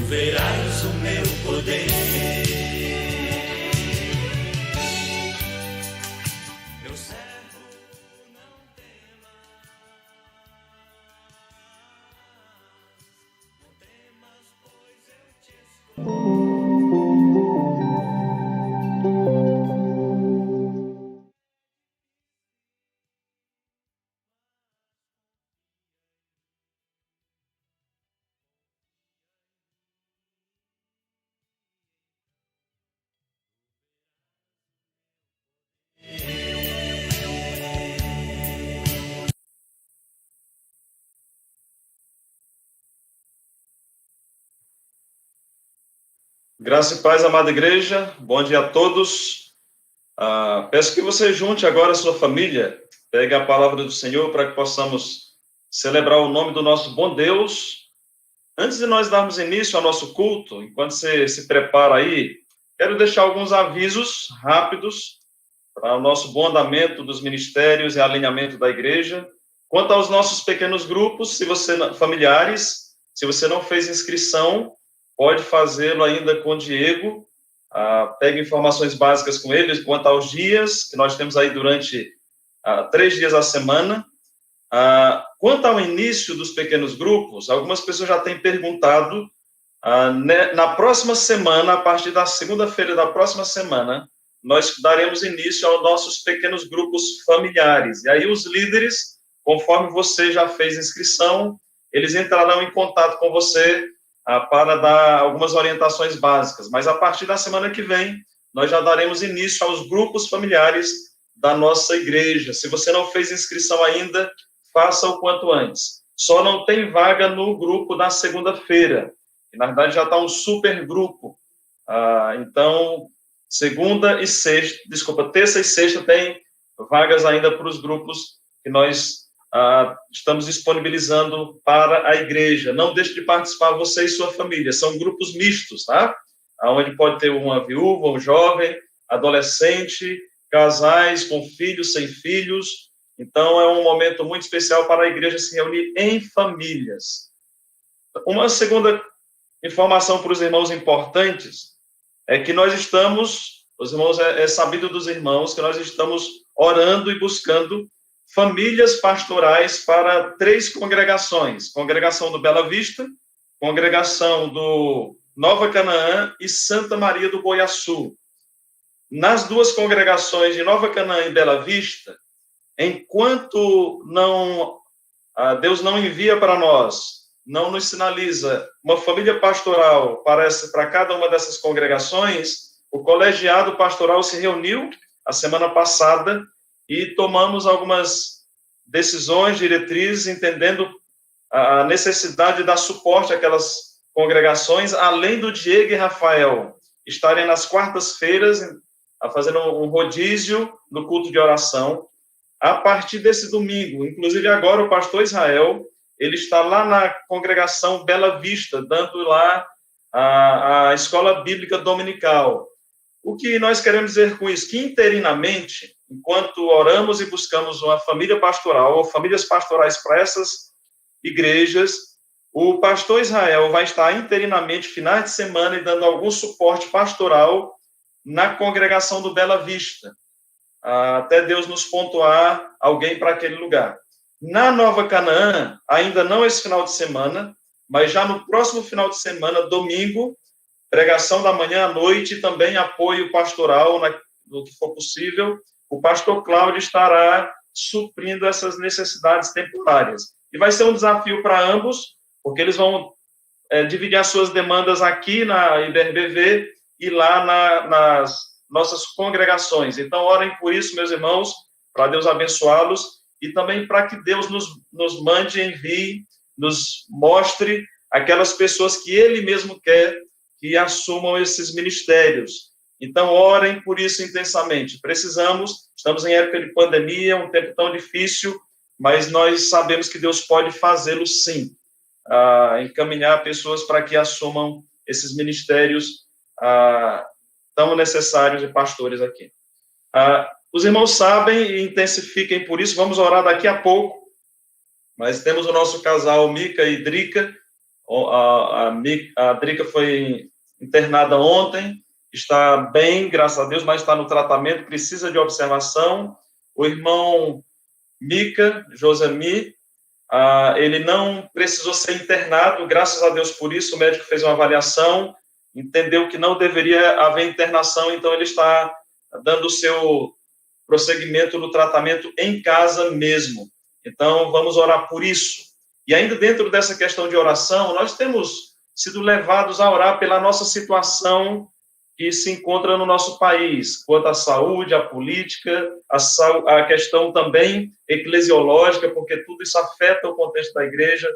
verás o meu poder. Meu servo, não temas, pois eu te escolhi. Graça e paz, amada igreja, bom dia a todos. Peço que você junte agora a sua família, pegue a palavra do Senhor para que possamos celebrar o nome do nosso bom Deus. Antes de nós darmos início ao nosso culto, enquanto você se prepara aí, quero deixar alguns avisos rápidos para o nosso bom andamento dos ministérios e alinhamento da igreja. Quanto aos nossos pequenos grupos, familiares, se você não fez inscrição, pode fazê-lo ainda com o Diego. Pegue informações básicas com ele quanto aos dias, que nós temos aí durante 3 dias a semana. Quanto ao início dos pequenos grupos, algumas pessoas já têm perguntado, na próxima semana, a partir da segunda-feira da próxima semana, nós daremos início aos nossos pequenos grupos familiares. E aí os líderes, conforme você já fez inscrição, eles entrarão em contato com você para dar algumas orientações básicas. Mas a partir da semana que vem, nós já daremos início aos grupos familiares da nossa igreja. Se você não fez inscrição ainda, faça o quanto antes. Só não tem vaga no grupo da segunda-feira. Na verdade, já está um super grupo. Então, terça e sexta tem vagas ainda para os grupos que nós estamos disponibilizando para a igreja. Não deixe de participar, você e sua família. São grupos mistos, tá? Onde pode ter uma viúva, um jovem, adolescente, casais com filhos, sem filhos. Então, é um momento muito especial para a igreja se reunir em famílias. Uma segunda informação para os irmãos importantes é que nós estamos, os irmãos, é sabido dos irmãos, que nós estamos orando e buscando famílias pastorais para 3 congregações. Congregação do Bela Vista, congregação do Nova Canaã e Santa Maria do Boiaçu. Nas 2 congregações de Nova Canaã e Bela Vista, enquanto Deus não envia para nós, não nos sinaliza uma família pastoral para cada uma dessas congregações, o colegiado pastoral se reuniu a semana passada e tomamos algumas decisões, diretrizes, entendendo a necessidade de dar suporte àquelas congregações, além do Diego e Rafael estarem nas quartas-feiras fazendo um rodízio no culto de oração. A partir desse domingo, inclusive agora o pastor Israel, ele está lá na congregação Bela Vista, dando lá a escola bíblica dominical. O que nós queremos dizer com isso? Que interinamente, enquanto oramos e buscamos uma família pastoral, ou famílias pastorais para essas igrejas, o pastor Israel vai estar interinamente, finais de semana, e dando algum suporte pastoral na congregação do Bela Vista, até Deus nos pontuar alguém para aquele lugar. Na Nova Canaã, ainda não esse final de semana, mas já no próximo final de semana, domingo, pregação da manhã à noite e também apoio pastoral, no que for possível. O pastor Cláudio estará suprindo essas necessidades temporárias. E vai ser um desafio para ambos, porque eles vão dividir as suas demandas aqui na IBRBV e lá nas nossas congregações. Então, orem por isso, meus irmãos, para Deus abençoá-los e também para que Deus nos mande, envie, nos mostre aquelas pessoas que Ele mesmo quer que assumam esses ministérios. Então, orem por isso intensamente. Estamos em época de pandemia, um tempo tão difícil, mas nós sabemos que Deus pode fazê-lo sim, encaminhar pessoas para que assumam esses ministérios tão necessários de pastores aqui. Os irmãos sabem e intensifiquem por isso, vamos orar daqui a pouco, mas temos o nosso casal Mica e Drica, A Drica foi internada ontem, está bem, graças a Deus, mas está no tratamento, precisa de observação. O irmão Mica, Josemi, ele não precisou ser internado, graças a Deus por isso, o médico fez uma avaliação, entendeu que não deveria haver internação, então ele está dando o seu prosseguimento no tratamento em casa mesmo. Então, vamos orar por isso. E ainda dentro dessa questão de oração, nós temos sido levados a orar pela nossa situação que se encontra no nosso país, quanto à saúde, à política, a questão também eclesiológica, porque tudo isso afeta o contexto da igreja.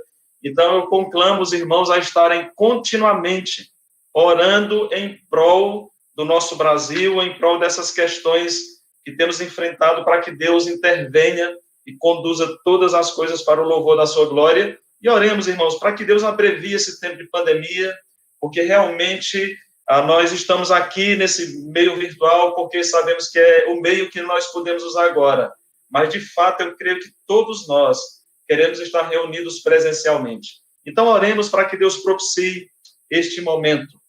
Então, eu conclamo os irmãos a estarem continuamente orando em prol do nosso Brasil, em prol dessas questões que temos enfrentado, para que Deus intervenha e conduza todas as coisas para o louvor da sua glória. E oremos, irmãos, para que Deus abrevie esse tempo de pandemia, porque realmente nós estamos aqui nesse meio virtual porque sabemos que é o meio que nós podemos usar agora. Mas, de fato, eu creio que todos nós queremos estar reunidos presencialmente. Então, oremos para que Deus propicie este momento.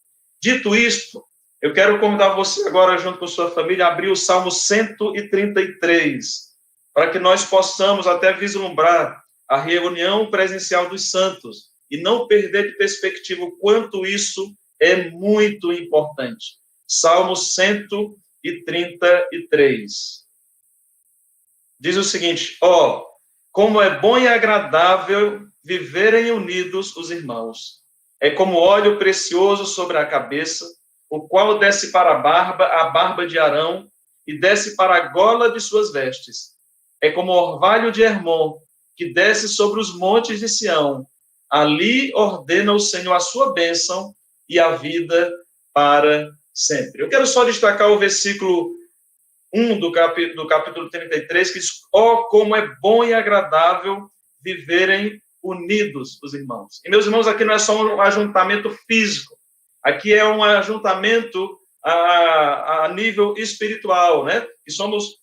Dito isto, eu quero convidar você agora, junto com sua família, a abrir o Salmo 133, para que nós possamos até vislumbrar a reunião presencial dos santos e não perder de perspectiva o quanto isso é muito importante. Salmo 133. Diz o seguinte: como é bom e agradável viverem unidos os irmãos. É como óleo precioso sobre a cabeça, o qual desce para a barba de Arão, e desce para a gola de suas vestes. É como orvalho de Hermon, que desce sobre os montes de Sião. Ali ordena o Senhor a sua bênção e a vida para sempre. Eu quero só destacar o versículo 1 do capítulo 33, que diz: como é bom e agradável viverem unidos os irmãos. E, meus irmãos, aqui não é só um ajuntamento físico, aqui é um ajuntamento a nível espiritual, né? Que somos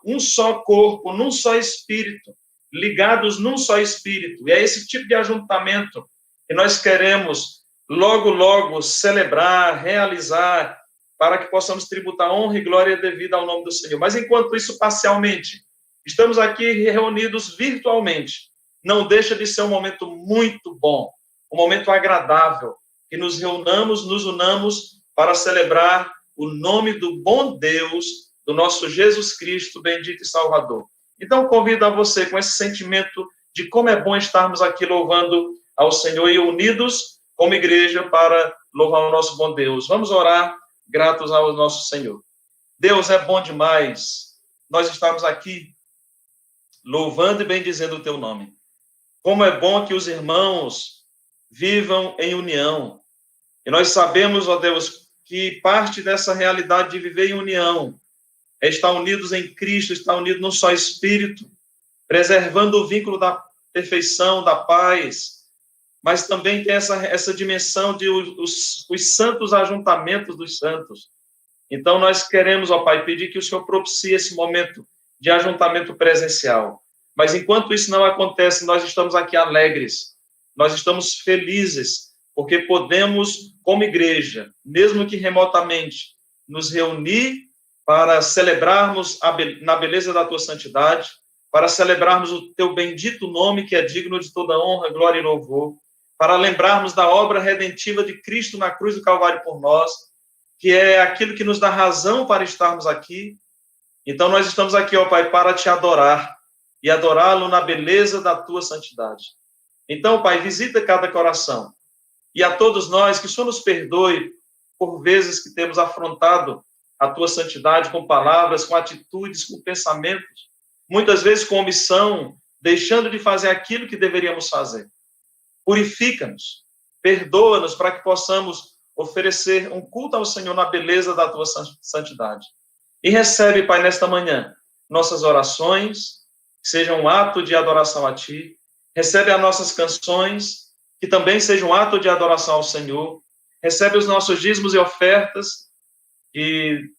um só corpo, num só espírito, ligados num só espírito. E é esse tipo de ajuntamento que nós queremos logo, logo celebrar, realizar, para que possamos tributar honra e glória devida ao nome do Senhor. Mas, enquanto isso, parcialmente, estamos aqui reunidos virtualmente. Não deixa de ser um momento muito bom, um momento agradável, que nos reunamos, nos unamos para celebrar o nome do bom Deus, do nosso Jesus Cristo, bendito e Salvador. Então, convido a você com esse sentimento de como é bom estarmos aqui louvando ao Senhor e unidos como igreja para louvar o nosso bom Deus. Vamos orar gratos ao nosso Senhor. Deus, é bom demais nós estamos aqui louvando e bendizendo o teu nome. Como é bom que os irmãos vivam em união. E nós sabemos, ó Deus, que parte dessa realidade de viver em união é estar unidos em Cristo, estar unidos num só Espírito, preservando o vínculo da perfeição, da paz, mas também tem essa dimensão de os santos ajuntamentos dos santos. Então, nós queremos, ó Pai, pedir que o Senhor propicie esse momento de ajuntamento presencial. Mas, enquanto isso não acontece, nós estamos aqui alegres, nós estamos felizes, porque podemos, como igreja, mesmo que remotamente, nos reunir para celebrarmos na beleza da Tua santidade, para celebrarmos o Teu bendito nome, que é digno de toda honra, glória e louvor, para lembrarmos da obra redentiva de Cristo na cruz do Calvário por nós, que é aquilo que nos dá razão para estarmos aqui. Então, nós estamos aqui, ó Pai, para Te adorar e adorá-lo na beleza da Tua santidade. Então, Pai, visita cada coração. E a todos nós, que o Senhor nos perdoe por vezes que temos afrontado a Tua santidade com palavras, com atitudes, com pensamentos, muitas vezes com omissão, deixando de fazer aquilo que deveríamos fazer. Purifica-nos, perdoa-nos para que possamos oferecer um culto ao Senhor na beleza da Tua santidade. E recebe, Pai, nesta manhã, nossas orações, que sejam um ato de adoração a Ti. Recebe as nossas canções, que também sejam um ato de adoração ao Senhor. Recebe os nossos dízimos e ofertas, que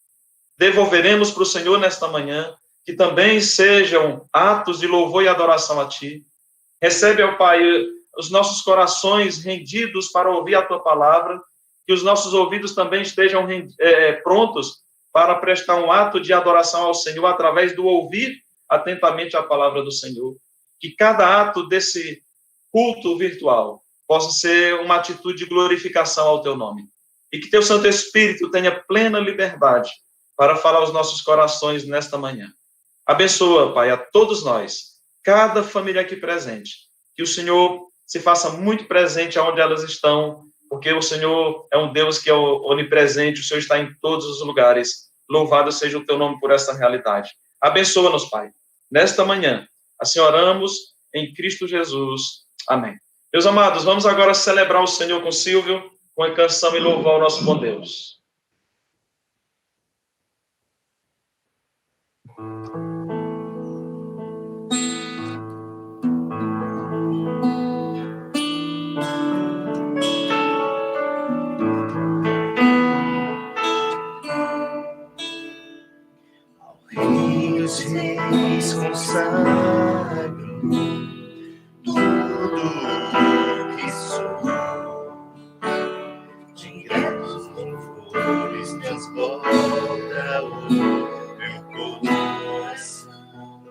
devolveremos para o Senhor nesta manhã, que também sejam atos de louvor e adoração a Ti. Recebe, ó Pai, os nossos corações rendidos para ouvir a tua palavra, que os nossos ouvidos também estejam prontos para prestar um ato de adoração ao Senhor através do ouvir atentamente a palavra do Senhor. Que cada ato desse culto virtual possa ser uma atitude de glorificação ao teu nome. E que teu Santo Espírito tenha plena liberdade para falar aos nossos corações nesta manhã. Abençoa, Pai, a todos nós, cada família aqui presente. Que o Senhor se faça muito presente aonde elas estão, porque o Senhor é um Deus que é onipresente, o Senhor está em todos os lugares. Louvado seja o teu nome por essa realidade. Abençoa-nos, Pai. Nesta manhã, assim oramos em Cristo Jesus. Amém. Meus amados, vamos agora celebrar o Senhor com Silvio, com a canção e louvar o nosso bom Deus. Os reis consagram tudo que sou, diretos louvores transborda o meu coração.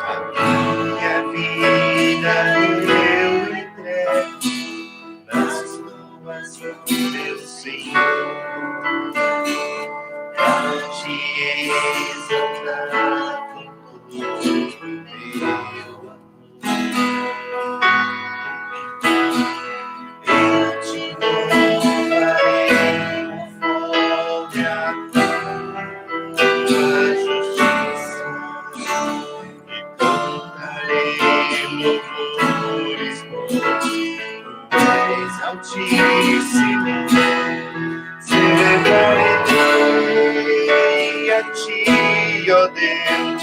A minha vida eu entrego nas tuas mãos, meu Senhor. Te exaltar com todo meu amor. Eu te louvarei conforme a tua justiça e cantarei louvores bons. Tu és altíssimo, celebrarei a ti, ó Deus,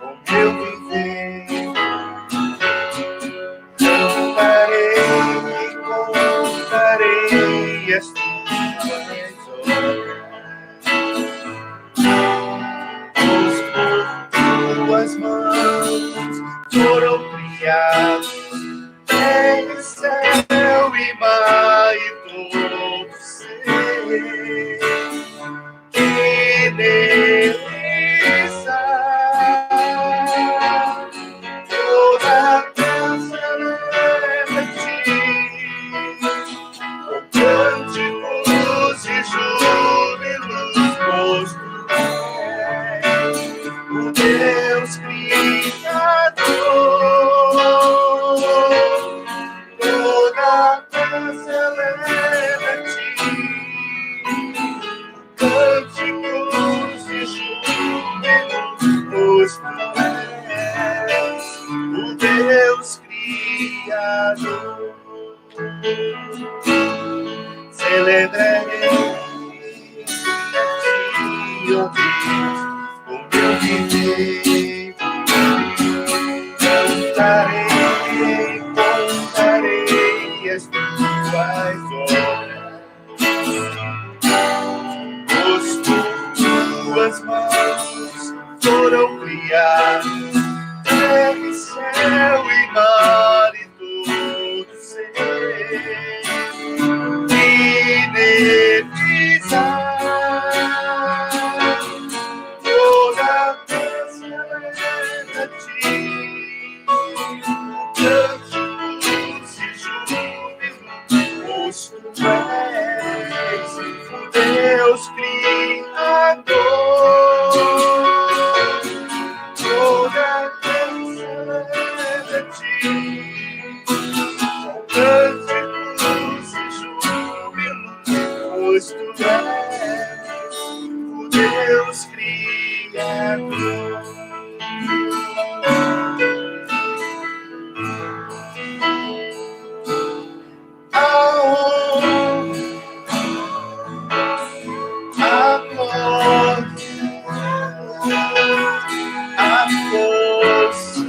com meu viver. Contarei as tuas obras, por tuas mãos foram criados terra, céu e mar e todo ser. Que beleza, toda dança leva a ti, com cânticos e júbilos, pois tu és o Deus Criador. Toda dança leva a ti, cânticos e júbilos, pois tu és o Deus Criador. Celebrarei a ti, ó Deus, com meu viver. Contarei as tuas obras. Tuas mãos foram criadas terra e céu e mar e todo ser. E beleza, toda dança leva a ti, cânticos e júbilos, pois tu és o Deus Criador. Toda dança leva a ti, com cânticos e júbilos, pois tu és o Deus Criador. A força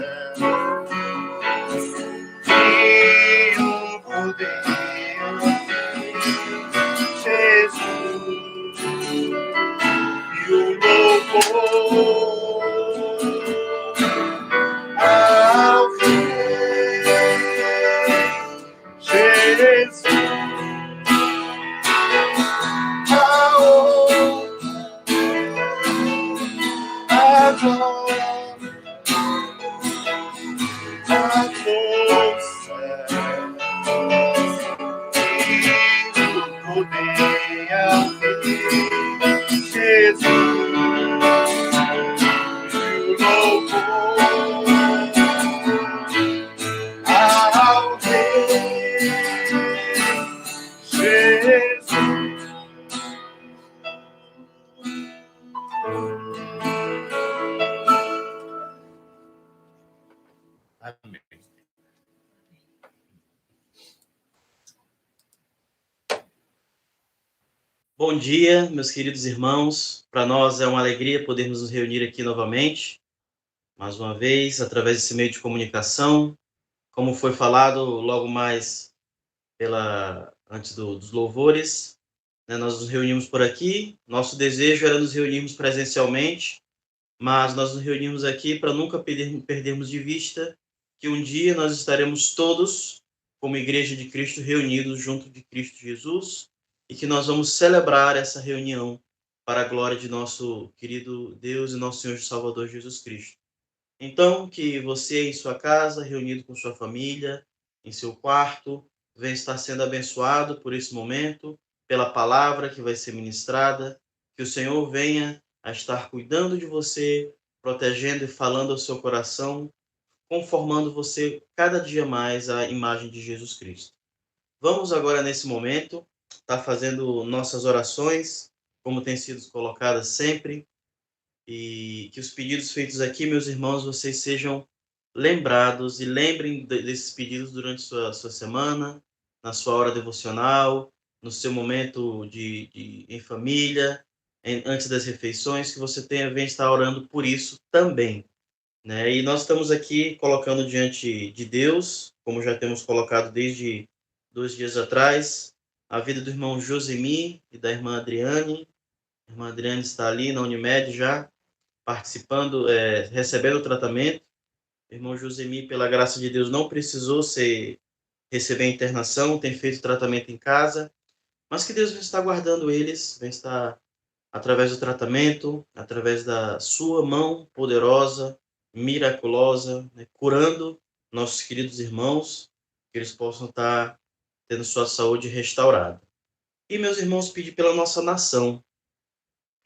a força e o poder ao Jesus e o louvor ao Rei Jesus. Amém. Bom dia, meus queridos irmãos. Para nós é uma alegria podermos nos reunir aqui novamente, mais uma vez, através desse meio de comunicação. Como foi falado logo mais antes dos louvores, né, nós nos reunimos por aqui. Nosso desejo era nos reunirmos presencialmente, mas nós nos reunimos aqui para nunca perdermos de vista que um dia nós estaremos todos, como Igreja de Cristo, reunidos junto de Cristo Jesus, e que nós vamos celebrar essa reunião para a glória de nosso querido Deus e nosso Senhor e Salvador Jesus Cristo. Então, que você em sua casa, reunido com sua família, em seu quarto, venha estar sendo abençoado por esse momento, pela palavra que vai ser ministrada, que o Senhor venha a estar cuidando de você, protegendo e falando ao seu coração, conformando você cada dia mais à imagem de Jesus Cristo. Vamos agora, nesse momento, estar fazendo nossas orações, como tem sido colocadas sempre, e que os pedidos feitos aqui, meus irmãos, vocês sejam lembrados e lembrem desses pedidos durante sua semana, na sua hora devocional, no seu momento em família, antes das refeições, que você venha estar orando por isso também, né? E nós estamos aqui colocando diante de Deus, como já temos colocado desde 2 dias atrás, a vida do irmão Josemi e da irmã Adriane. A irmã Adriane está ali na Unimed já, participando, recebendo o tratamento. O irmão Josemi, pela graça de Deus, não precisou receber a internação, tem feito tratamento em casa, mas que Deus vai estar guardando eles, vai estar, através do tratamento, através da sua mão poderosa, miraculosa, né, curando nossos queridos irmãos, que eles possam estar tendo sua saúde restaurada. E, meus irmãos, pedir pela nossa nação,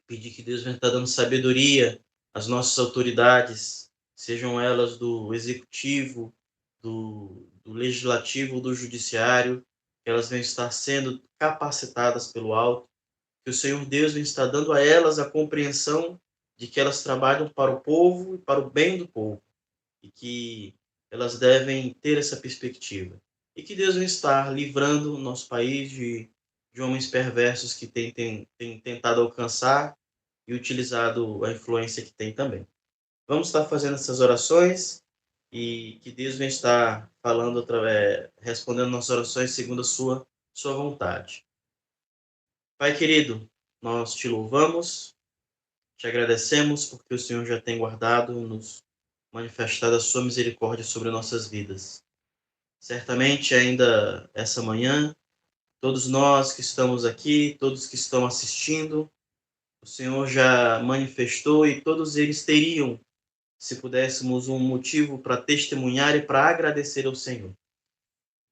pedir que Deus venha estar dando sabedoria às nossas autoridades, sejam elas do executivo, do legislativo, do judiciário, que elas venham estar sendo capacitadas pelo alto, que o Senhor Deus venha estar dando a elas a compreensão de que elas trabalham para o povo e para o bem do povo, e que elas devem ter essa perspectiva. E que Deus venha estar livrando o nosso país de homens perversos que têm tentado alcançar e utilizado a influência que tem também. Vamos estar fazendo essas orações e que Deus venha estar falando, respondendo nossas orações segundo a sua vontade. Pai querido, nós te louvamos, te agradecemos porque o Senhor já tem guardado, nos manifestado a sua misericórdia sobre nossas vidas. Certamente ainda essa manhã, todos nós que estamos aqui, todos que estão assistindo, o Senhor já manifestou e todos eles teriam, se pudéssemos, um motivo para testemunhar e para agradecer ao Senhor.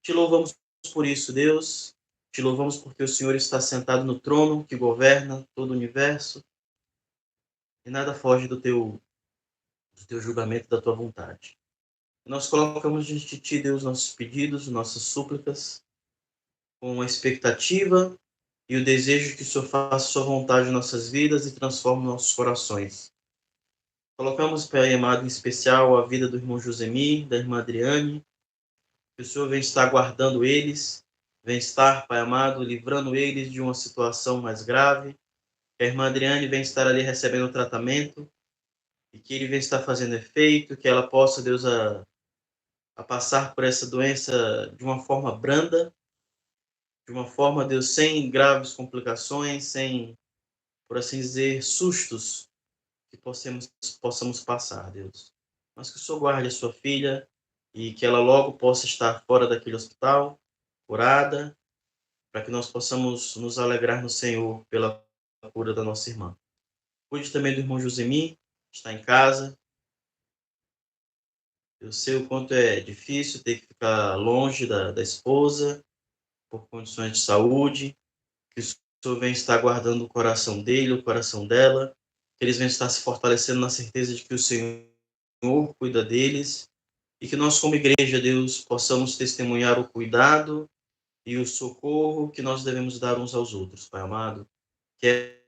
Te louvamos por isso, Deus. Te louvamos porque o Senhor está sentado no trono que governa todo o universo e nada foge do teu julgamento, da tua vontade. Nós colocamos diante de ti, Deus, nossos pedidos, nossas súplicas, com a expectativa e o desejo que o Senhor faça sua vontade em nossas vidas e transforme nossos corações. Colocamos, Pai amado, em especial a vida do irmão Josemi, da irmã Adriane, que o Senhor venha estar guardando eles, venha estar, Pai amado, livrando eles de uma situação mais grave, que a irmã Adriane venha estar ali recebendo o tratamento, e que ele venha estar fazendo efeito, que ela possa, Deus, a passar por essa doença de uma forma branda, de uma forma, Deus, sem graves complicações, sem, por assim dizer, sustos que possamos passar, Deus. Mas que o Senhor guarde a sua filha e que ela logo possa estar fora daquele hospital, curada, para que nós possamos nos alegrar no Senhor pela cura da nossa irmã. Cuide também do irmão Josemi, que está em casa, Eu sei o quanto é difícil ter que ficar longe da esposa por condições de saúde, que o Senhor vem estar guardando o coração dele, o coração dela, que eles venham estar se fortalecendo na certeza de que o Senhor cuida deles e que nós, como igreja, Deus, possamos testemunhar o cuidado e o socorro que nós devemos dar uns aos outros, Pai amado. Que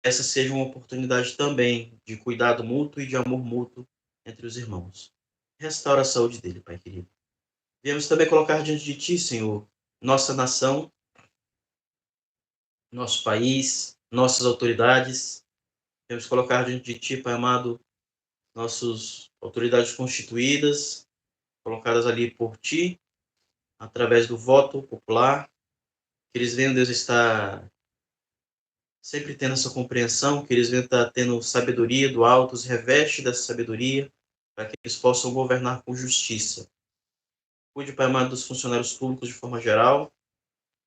essa seja uma oportunidade também de cuidado mútuo e de amor mútuo entre os irmãos. Restaura a saúde dele, Pai querido. Viemos também colocar diante de Ti, Senhor, nossa nação, nosso país, nossas autoridades. Viemos colocar diante de Ti, Pai amado, nossas autoridades constituídas, colocadas ali por Ti, através do voto popular. Que eles venham, Deus, estar sempre tendo essa compreensão, que eles venham estar tendo sabedoria do alto, os reveste dessa sabedoria, para que eles possam governar com justiça. Cuide, Pai amado, dos funcionários públicos de forma geral,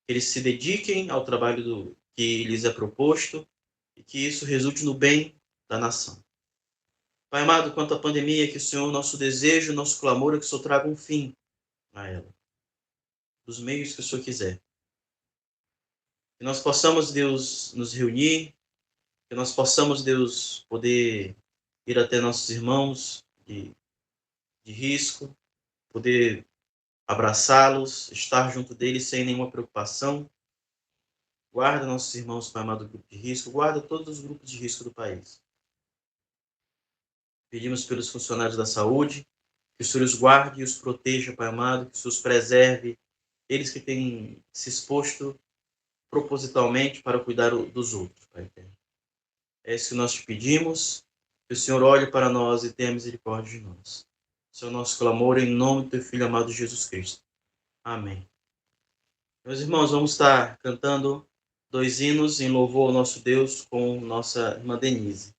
que eles se dediquem ao trabalho que lhes é proposto e que isso resulte no bem da nação. Pai amado, quanto à pandemia, que o Senhor, nosso desejo, nosso clamor é que o Senhor traga um fim a ela, dos meios que o Senhor quiser. Que nós possamos, Deus, nos reunir, que nós possamos, Deus, poder ir até nossos irmãos de risco, poder abraçá-los, estar junto deles sem nenhuma preocupação. Guarda nossos irmãos, Pai amado, do grupo de risco, guarda todos os grupos de risco do país. Pedimos pelos funcionários da saúde, que o Senhor os guarde e os proteja, Pai amado, que o Senhor os preserve, eles que têm se exposto propositalmente para cuidar dos outros, Pai eterno. É isso que nós te pedimos, que o Senhor olhe para nós e tenha misericórdia de nós. Esse é o nosso clamor em nome do teu Filho amado Jesus Cristo. Amém. Meus irmãos, vamos estar cantando 2 hinos em louvor ao nosso Deus com nossa irmã Denise.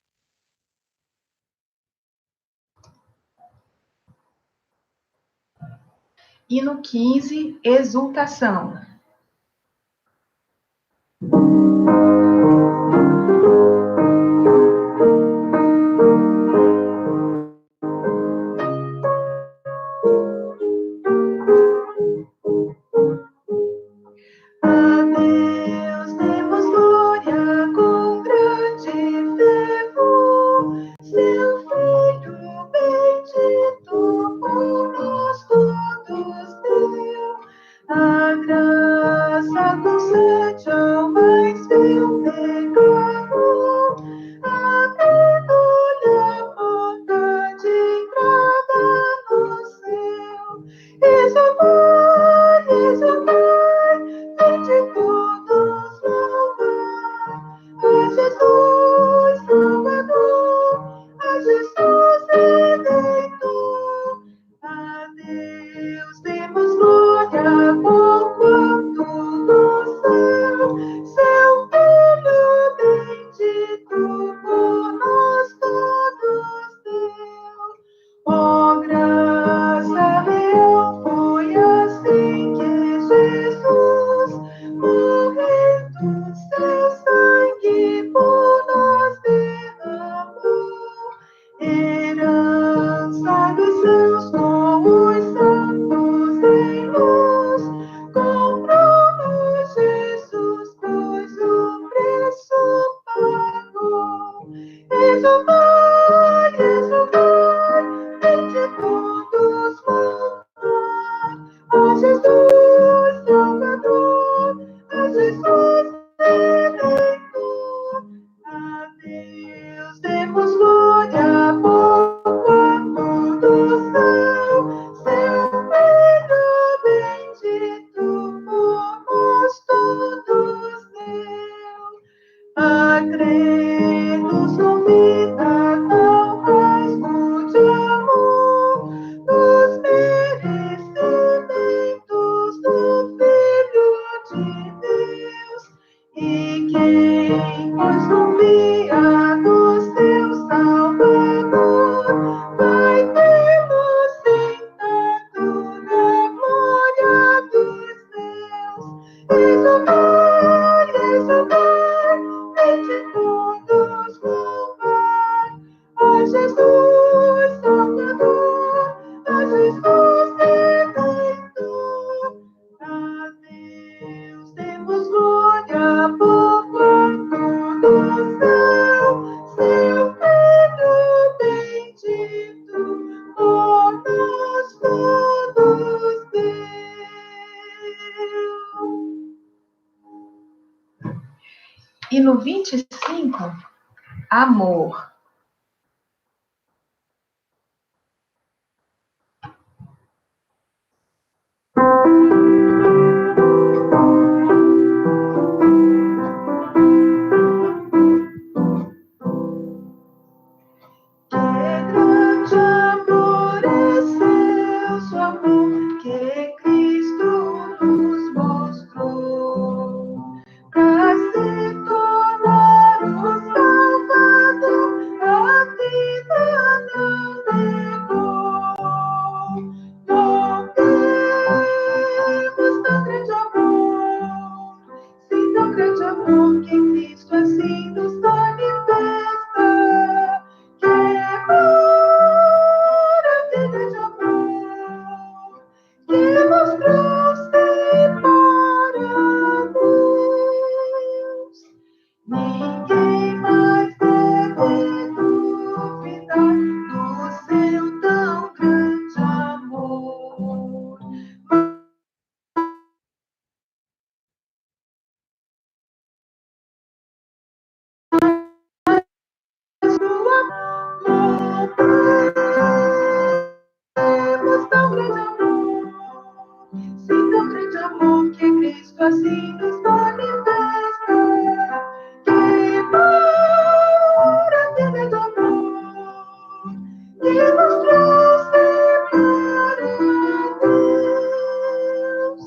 Hino 15, Exultação. A Deus demos glória com grande fervor, seu Filho bendito por nós todos deu. A graça concede ao mais vil pecador, abrindo-lhe a porta de entrada no céu. Exultai, exultai, vinde todos louvar a Jesus Salvador, a Jesus Redentor. A Deus demos glória por quanto do céu seu Filho bendito por nós todos deu. Ó graça real, foi assim que Jesus, morrendo, seu sangue por nós derramou. Herança dos céus com os santos aqui no 25, amor. Que grande amor é seu amor que Cristo nos mostrou, pra se tornar o Salvador, a vida não negou. Não temos tão grande amor, sim, tão grande amor que Cristo assim nos manifesta. Que maravilha de amor que nos trouxe para Deus. Ninguém mais deve duvidar do seu tão grande amor. Mas o amor temos tão grande amor, sim, tão grande amor que Cristo assim nos manifesta. Que maravilha de amor que nos trouxe para Deus.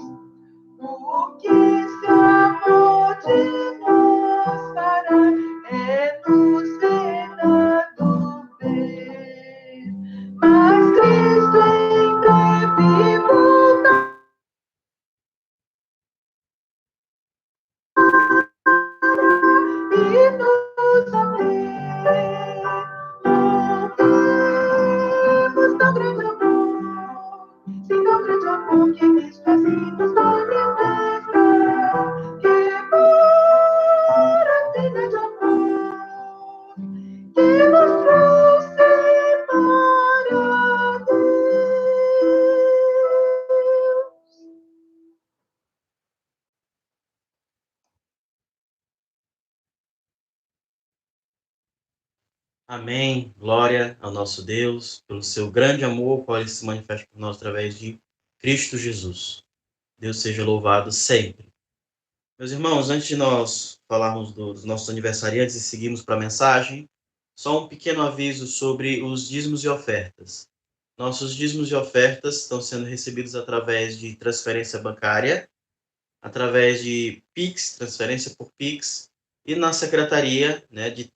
O que esse amor de nós fará é nos dando ver. Mas Cristo em breve voltará e nos atender. Louvemos tão grande amor, sim, tão grande amor que Cristo assim nos manifesta. Que maravilha de amor que nos trouxe para Deus. Amém. Glória ao nosso Deus, pelo seu grande amor, qual ele se manifesta por nós através de Cristo Jesus. Deus seja louvado sempre. Meus irmãos, antes de nós falarmos dos nossos aniversariantes e seguirmos para a mensagem, só um pequeno aviso sobre os dízimos e ofertas. Nossos dízimos e ofertas estão sendo recebidos através de transferência bancária, através de Pix, transferência por Pix, e na secretaria, né, de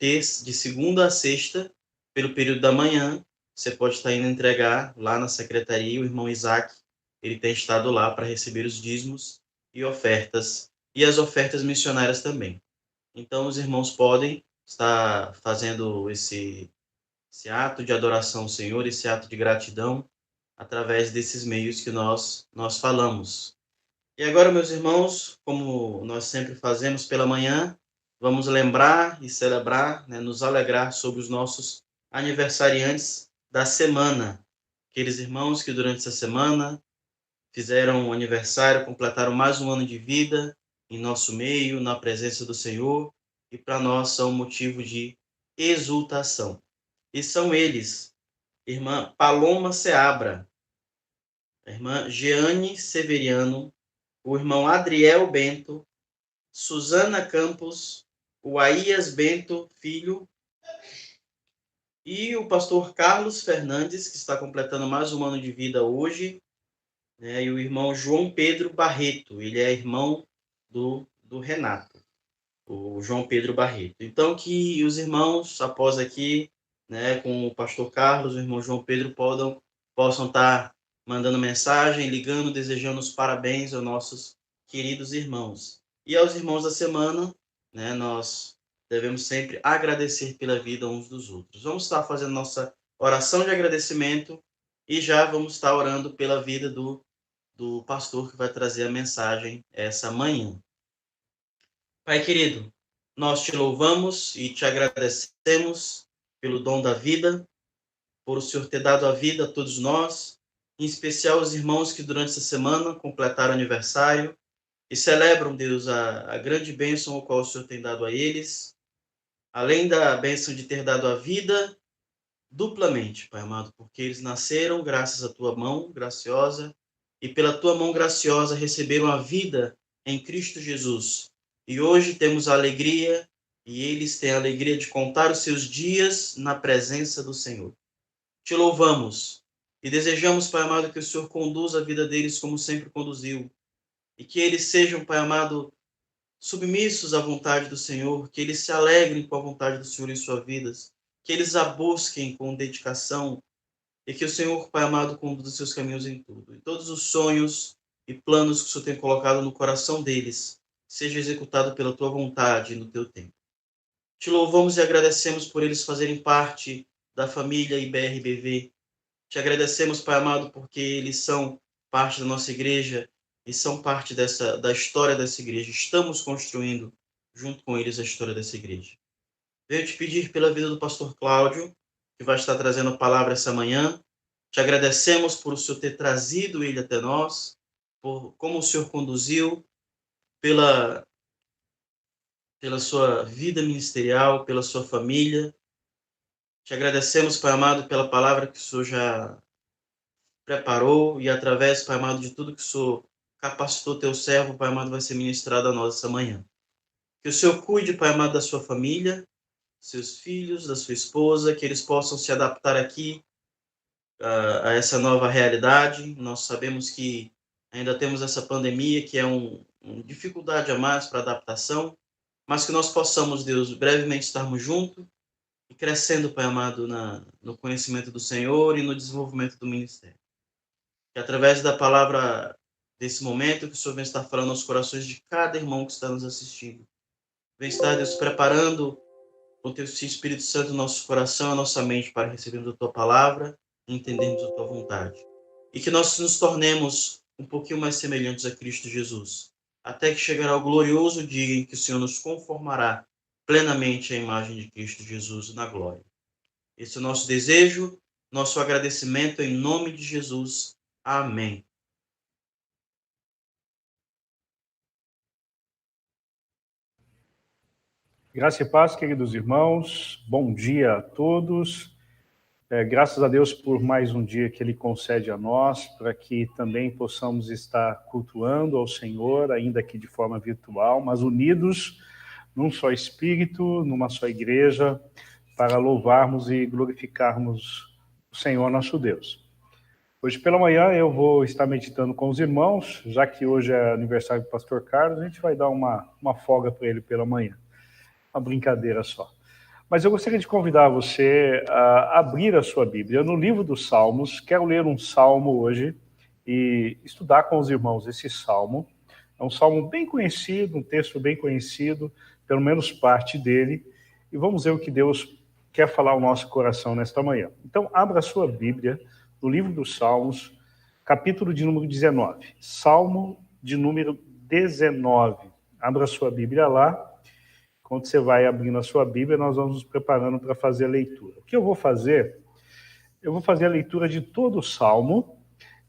segunda a sexta, pelo período da manhã, você pode estar indo entregar lá na secretaria, o irmão Isaac, ele tem estado lá para receber os dízimos e ofertas, e as ofertas missionárias também. Então, os irmãos podem estar fazendo esse ato de adoração ao Senhor, esse ato de gratidão, através desses meios que nós falamos. E agora, meus irmãos, como nós sempre fazemos pela manhã, vamos lembrar e celebrar, né, nos alegrar sobre os nossos aniversariantes da semana. Aqueles irmãos que durante essa semana fizeram um aniversário, completaram mais um ano de vida em nosso meio, na presença do Senhor, e para nós são motivo de exultação. E são eles, irmã Paloma Seabra, a irmã Jeane Severiano, o irmão Adriel Bento, Suzana Campos, o Aías Bento Filho e o pastor Carlos Fernandes, que está completando mais um ano de vida hoje, né, e o irmão João Pedro Barreto, ele é irmão do Renato, o João Pedro Barreto. Então, que os irmãos, após aqui, né, com o pastor Carlos, o irmão João Pedro, possam estar mandando mensagem, ligando, desejando os parabéns aos nossos queridos irmãos. E aos irmãos da semana, né, nós devemos sempre agradecer pela vida uns dos outros. Vamos estar fazendo nossa oração de agradecimento e já vamos estar orando pela vida do pastor que vai trazer a mensagem essa manhã. Pai querido, nós te louvamos e te agradecemos pelo dom da vida, por o Senhor ter dado a vida a todos nós, em especial os irmãos que durante essa semana completaram aniversário, e celebram, Deus, a grande bênção ao qual o Senhor tem dado a eles, além da bênção de ter dado a vida duplamente, Pai amado, porque eles nasceram graças à tua mão graciosa e pela tua mão graciosa receberam a vida em Cristo Jesus. E hoje temos a alegria, e eles têm a alegria de contar os seus dias na presença do Senhor. Te louvamos e desejamos, Pai amado, que o Senhor conduza a vida deles como sempre conduziu, e que eles sejam, Pai amado, submissos à vontade do Senhor, que eles se alegrem com a vontade do Senhor em suas vidas, que eles a busquem com dedicação, e que o Senhor, Pai amado, conduza os seus caminhos em tudo. E todos os sonhos e planos que o Senhor tem colocado no coração deles, seja executado pela tua vontade e no teu tempo. Te louvamos e agradecemos por eles fazerem parte da família IBRBV. Te agradecemos, Pai amado, porque eles são parte da nossa igreja e são parte da história dessa igreja. Estamos construindo, junto com eles, a história dessa igreja. Venho te pedir pela vida do pastor Cláudio, que vai estar trazendo a palavra essa manhã. Te agradecemos por o Senhor ter trazido ele até nós, por como o Senhor conduziu, pela sua vida ministerial, pela sua família. Te agradecemos, Pai amado, pela palavra que o Senhor já preparou e através, Pai amado, de tudo que o Senhor capacitou teu servo, Pai amado, vai ser ministrado a nós essa manhã. Que o Senhor cuide, Pai amado, da sua família, seus filhos, da sua esposa, que eles possam se adaptar aqui a essa nova realidade. Nós sabemos que ainda temos essa pandemia, que é uma dificuldade a mais para adaptação, mas que nós possamos, Deus, brevemente estarmos juntos e crescendo, Pai amado, no conhecimento do Senhor e no desenvolvimento do ministério. Que através da palavra desse momento, que o Senhor vem estar falando aos corações de cada irmão que está nos assistindo. Vem estar, Deus, preparando com o teu Espírito Santo o nosso coração, a nossa mente para recebermos a tua palavra e entendermos a tua vontade. E que nós nos tornemos um pouquinho mais semelhantes a Cristo Jesus, até que chegará o glorioso dia em que o Senhor nos conformará plenamente à imagem de Cristo Jesus na glória. Esse é o nosso desejo, nosso agradecimento em nome de Jesus. Amém. Graça e paz, queridos irmãos. Bom dia a todos. Graças a Deus por mais um dia que Ele concede a nós, para que também possamos estar cultuando ao Senhor, ainda que de forma virtual, mas unidos num só Espírito, numa só igreja, para louvarmos e glorificarmos o Senhor nosso Deus. Hoje pela manhã eu vou estar meditando com os irmãos, já que hoje é aniversário do pastor Carlos, a gente vai dar uma folga para ele pela manhã. Uma brincadeira só. Mas eu gostaria de convidar você a abrir a sua Bíblia no livro dos Salmos. Quero ler um salmo hoje e estudar com os irmãos esse salmo. É um salmo bem conhecido, um texto bem conhecido, pelo menos parte dele, e vamos ver o que Deus quer falar ao nosso coração nesta manhã. Então, abra a sua Bíblia no livro dos Salmos, capítulo de número 19. Salmo de número 19. Abra a sua Bíblia lá. Quando você vai abrindo a sua Bíblia, nós vamos nos preparando para fazer a leitura. O que eu vou fazer? Eu vou fazer a leitura de todo o Salmo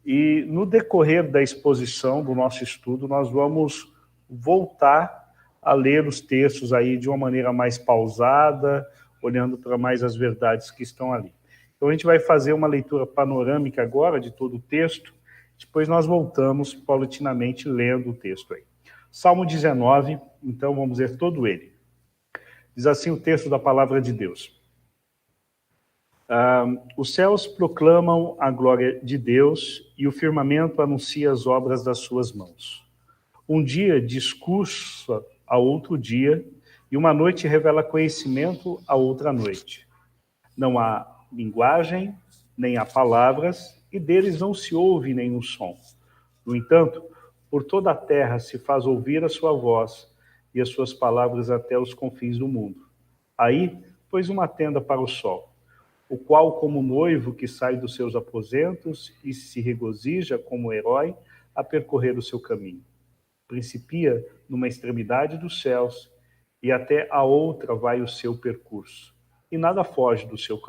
e no decorrer da exposição do nosso estudo, nós vamos voltar a ler os textos aí de uma maneira mais pausada, olhando para mais as verdades que estão ali. Então a gente vai fazer uma leitura panorâmica agora de todo o texto, depois nós voltamos paulatinamente lendo o texto aí. Salmo 19, então vamos ler todo ele. Diz assim o texto da palavra de Deus. Os céus proclamam a glória de Deus e o firmamento anuncia as obras das suas mãos. Um dia discursa a outro dia e uma noite revela conhecimento a outra noite. Não há linguagem, nem há palavras, e deles não se ouve nenhum som. No entanto, por toda a terra se faz ouvir a sua voz e as suas palavras até os confins do mundo. Aí, pôs uma tenda para o sol, o qual, como noivo que sai dos seus aposentos e se regozija como herói a percorrer o seu caminho. Principia numa extremidade dos céus e até a outra vai o seu percurso, e nada foge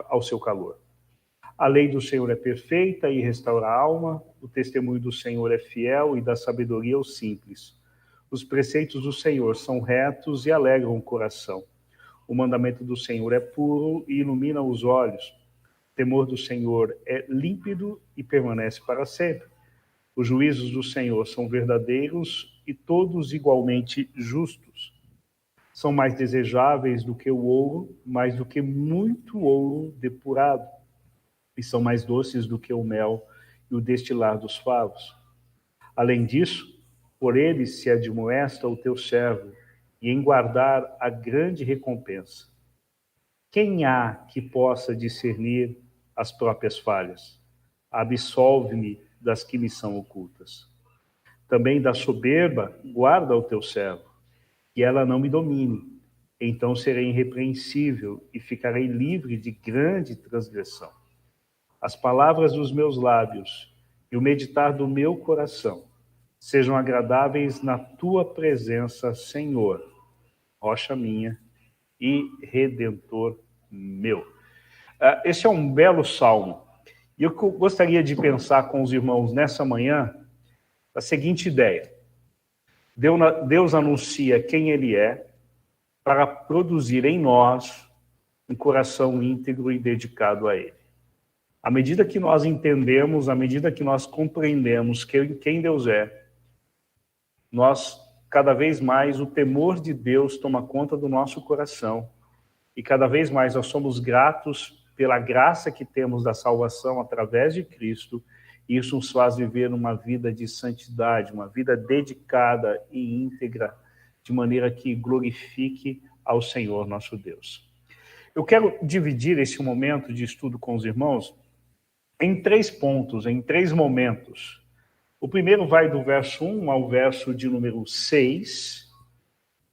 ao seu calor. A lei do Senhor é perfeita e restaura a alma, o testemunho do Senhor é fiel e dá sabedoria aos simples. Os preceitos do Senhor são retos e alegram o coração. O mandamento do Senhor é puro e ilumina os olhos. O temor do Senhor é límpido e permanece para sempre. Os juízos do Senhor são verdadeiros e todos igualmente justos. São mais desejáveis do que o ouro, mais do que muito ouro depurado. E são mais doces do que o mel e o destilar dos favos. Além disso, por eles se admoesta o teu servo, e em guardar a grande recompensa. Quem há que possa discernir as próprias falhas? Absolve-me das que me são ocultas. Também da soberba guarda o teu servo, que ela não me domine. Então serei irrepreensível e ficarei livre de grande transgressão. As palavras dos meus lábios e o meditar do meu coração sejam agradáveis na tua presença, Senhor, rocha minha e redentor meu. Esse é um belo salmo. E eu gostaria de pensar com os irmãos nessa manhã a seguinte ideia. Deus anuncia quem Ele é para produzir em nós um coração íntegro e dedicado a Ele. À medida que nós entendemos, à medida que nós compreendemos quem Deus é, nós, cada vez mais, o temor de Deus toma conta do nosso coração e cada vez mais nós somos gratos pela graça que temos da salvação através de Cristo. E isso nos faz viver uma vida de santidade, uma vida dedicada e íntegra, de maneira que glorifique ao Senhor nosso Deus. Eu quero dividir esse momento de estudo com os irmãos em 3 pontos, em 3 momentos. O primeiro vai do verso 1 ao verso de número 6,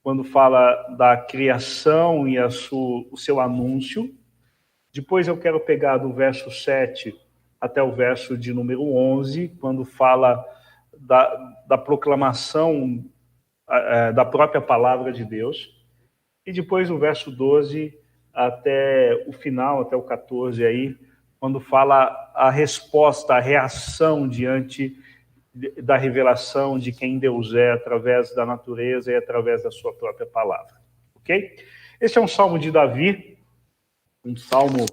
quando fala da criação e o seu anúncio. Depois eu quero pegar do verso 7 até o verso de número 11, quando fala da proclamação da própria palavra de Deus. E depois o verso 12 até o final, até o 14 aí, quando fala a resposta, a reação diante da revelação de quem Deus é, através da natureza e através da sua própria palavra. Ok? Esse é um salmo de Davi, um salmo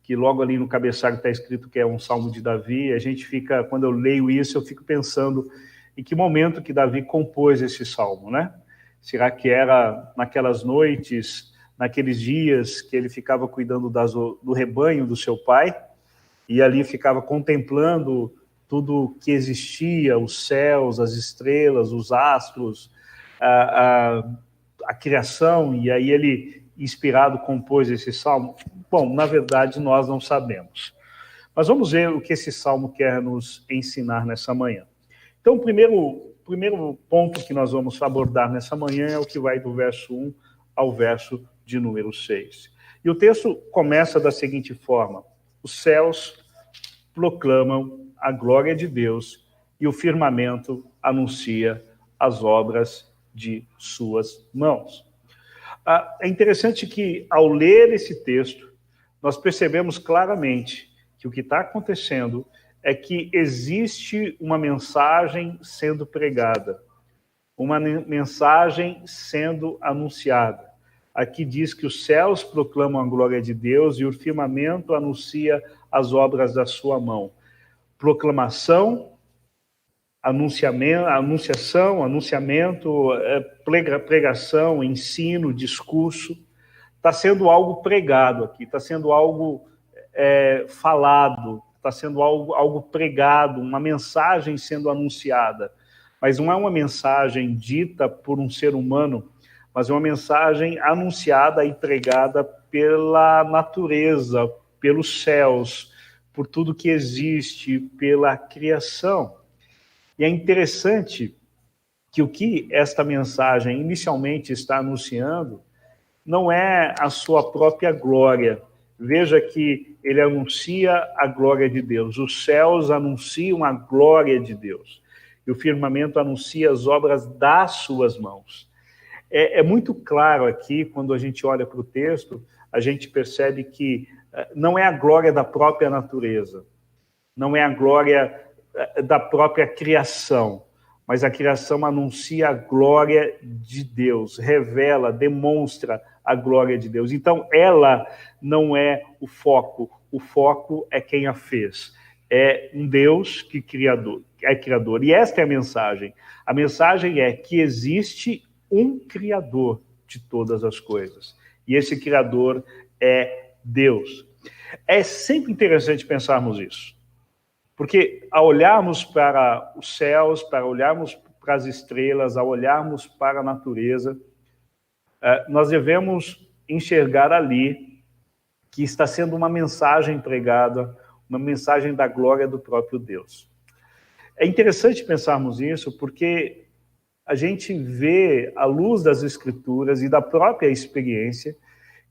que logo ali no cabeçalho está escrito que é um salmo de Davi. A gente fica, quando eu leio isso, eu fico pensando em que momento que Davi compôs esse salmo, né? Será que era naquelas noites, naqueles dias que ele ficava cuidando do rebanho do seu pai, e ali ficava contemplando tudo que existia, os céus, as estrelas, os astros, a criação, e aí ele, inspirado, compôs esse salmo? Bom, na verdade, nós não sabemos. Mas vamos ver o que esse salmo quer nos ensinar nessa manhã. Então, o primeiro ponto que nós vamos abordar nessa manhã é o que vai do verso 1 ao verso de número 6. E o texto começa da seguinte forma: os céus proclamam a glória de Deus e o firmamento anuncia as obras de suas mãos. É interessante que, ao ler esse texto, nós percebemos claramente que o que está acontecendo é que existe uma mensagem sendo pregada, uma mensagem sendo anunciada. Aqui diz que os céus proclamam a glória de Deus e o firmamento anuncia as obras da sua mão. Proclamação, anunciamento, pregação, ensino, discurso. Está sendo algo pregado aqui, está sendo algo falado, está sendo algo pregado, uma mensagem sendo anunciada. Mas não é uma mensagem dita por um ser humano, mas é uma mensagem anunciada e pregada pela natureza, pelos céus, por tudo que existe, pela criação. E é interessante que o que esta mensagem inicialmente está anunciando não é a sua própria glória. Veja que ele anuncia a glória de Deus. Os céus anunciam a glória de Deus. E o firmamento anuncia as obras das suas mãos. É muito claro aqui, quando a gente olha para o texto, a gente percebe que não é a glória da própria natureza, não é a glória da própria criação, mas a criação anuncia a glória de Deus, revela, demonstra a glória de Deus. Então, ela não é o foco é quem a fez. É um Deus que é criador. E esta é a mensagem. A mensagem é que existe um criador de todas as coisas. E esse criador é Deus. É sempre interessante pensarmos isso. Porque ao olharmos para os céus, para olharmos para as estrelas, ao olharmos para a natureza, nós devemos enxergar ali que está sendo uma mensagem pregada, uma mensagem da glória do próprio Deus. É interessante pensarmos isso porque a gente vê, à luz das Escrituras e da própria experiência,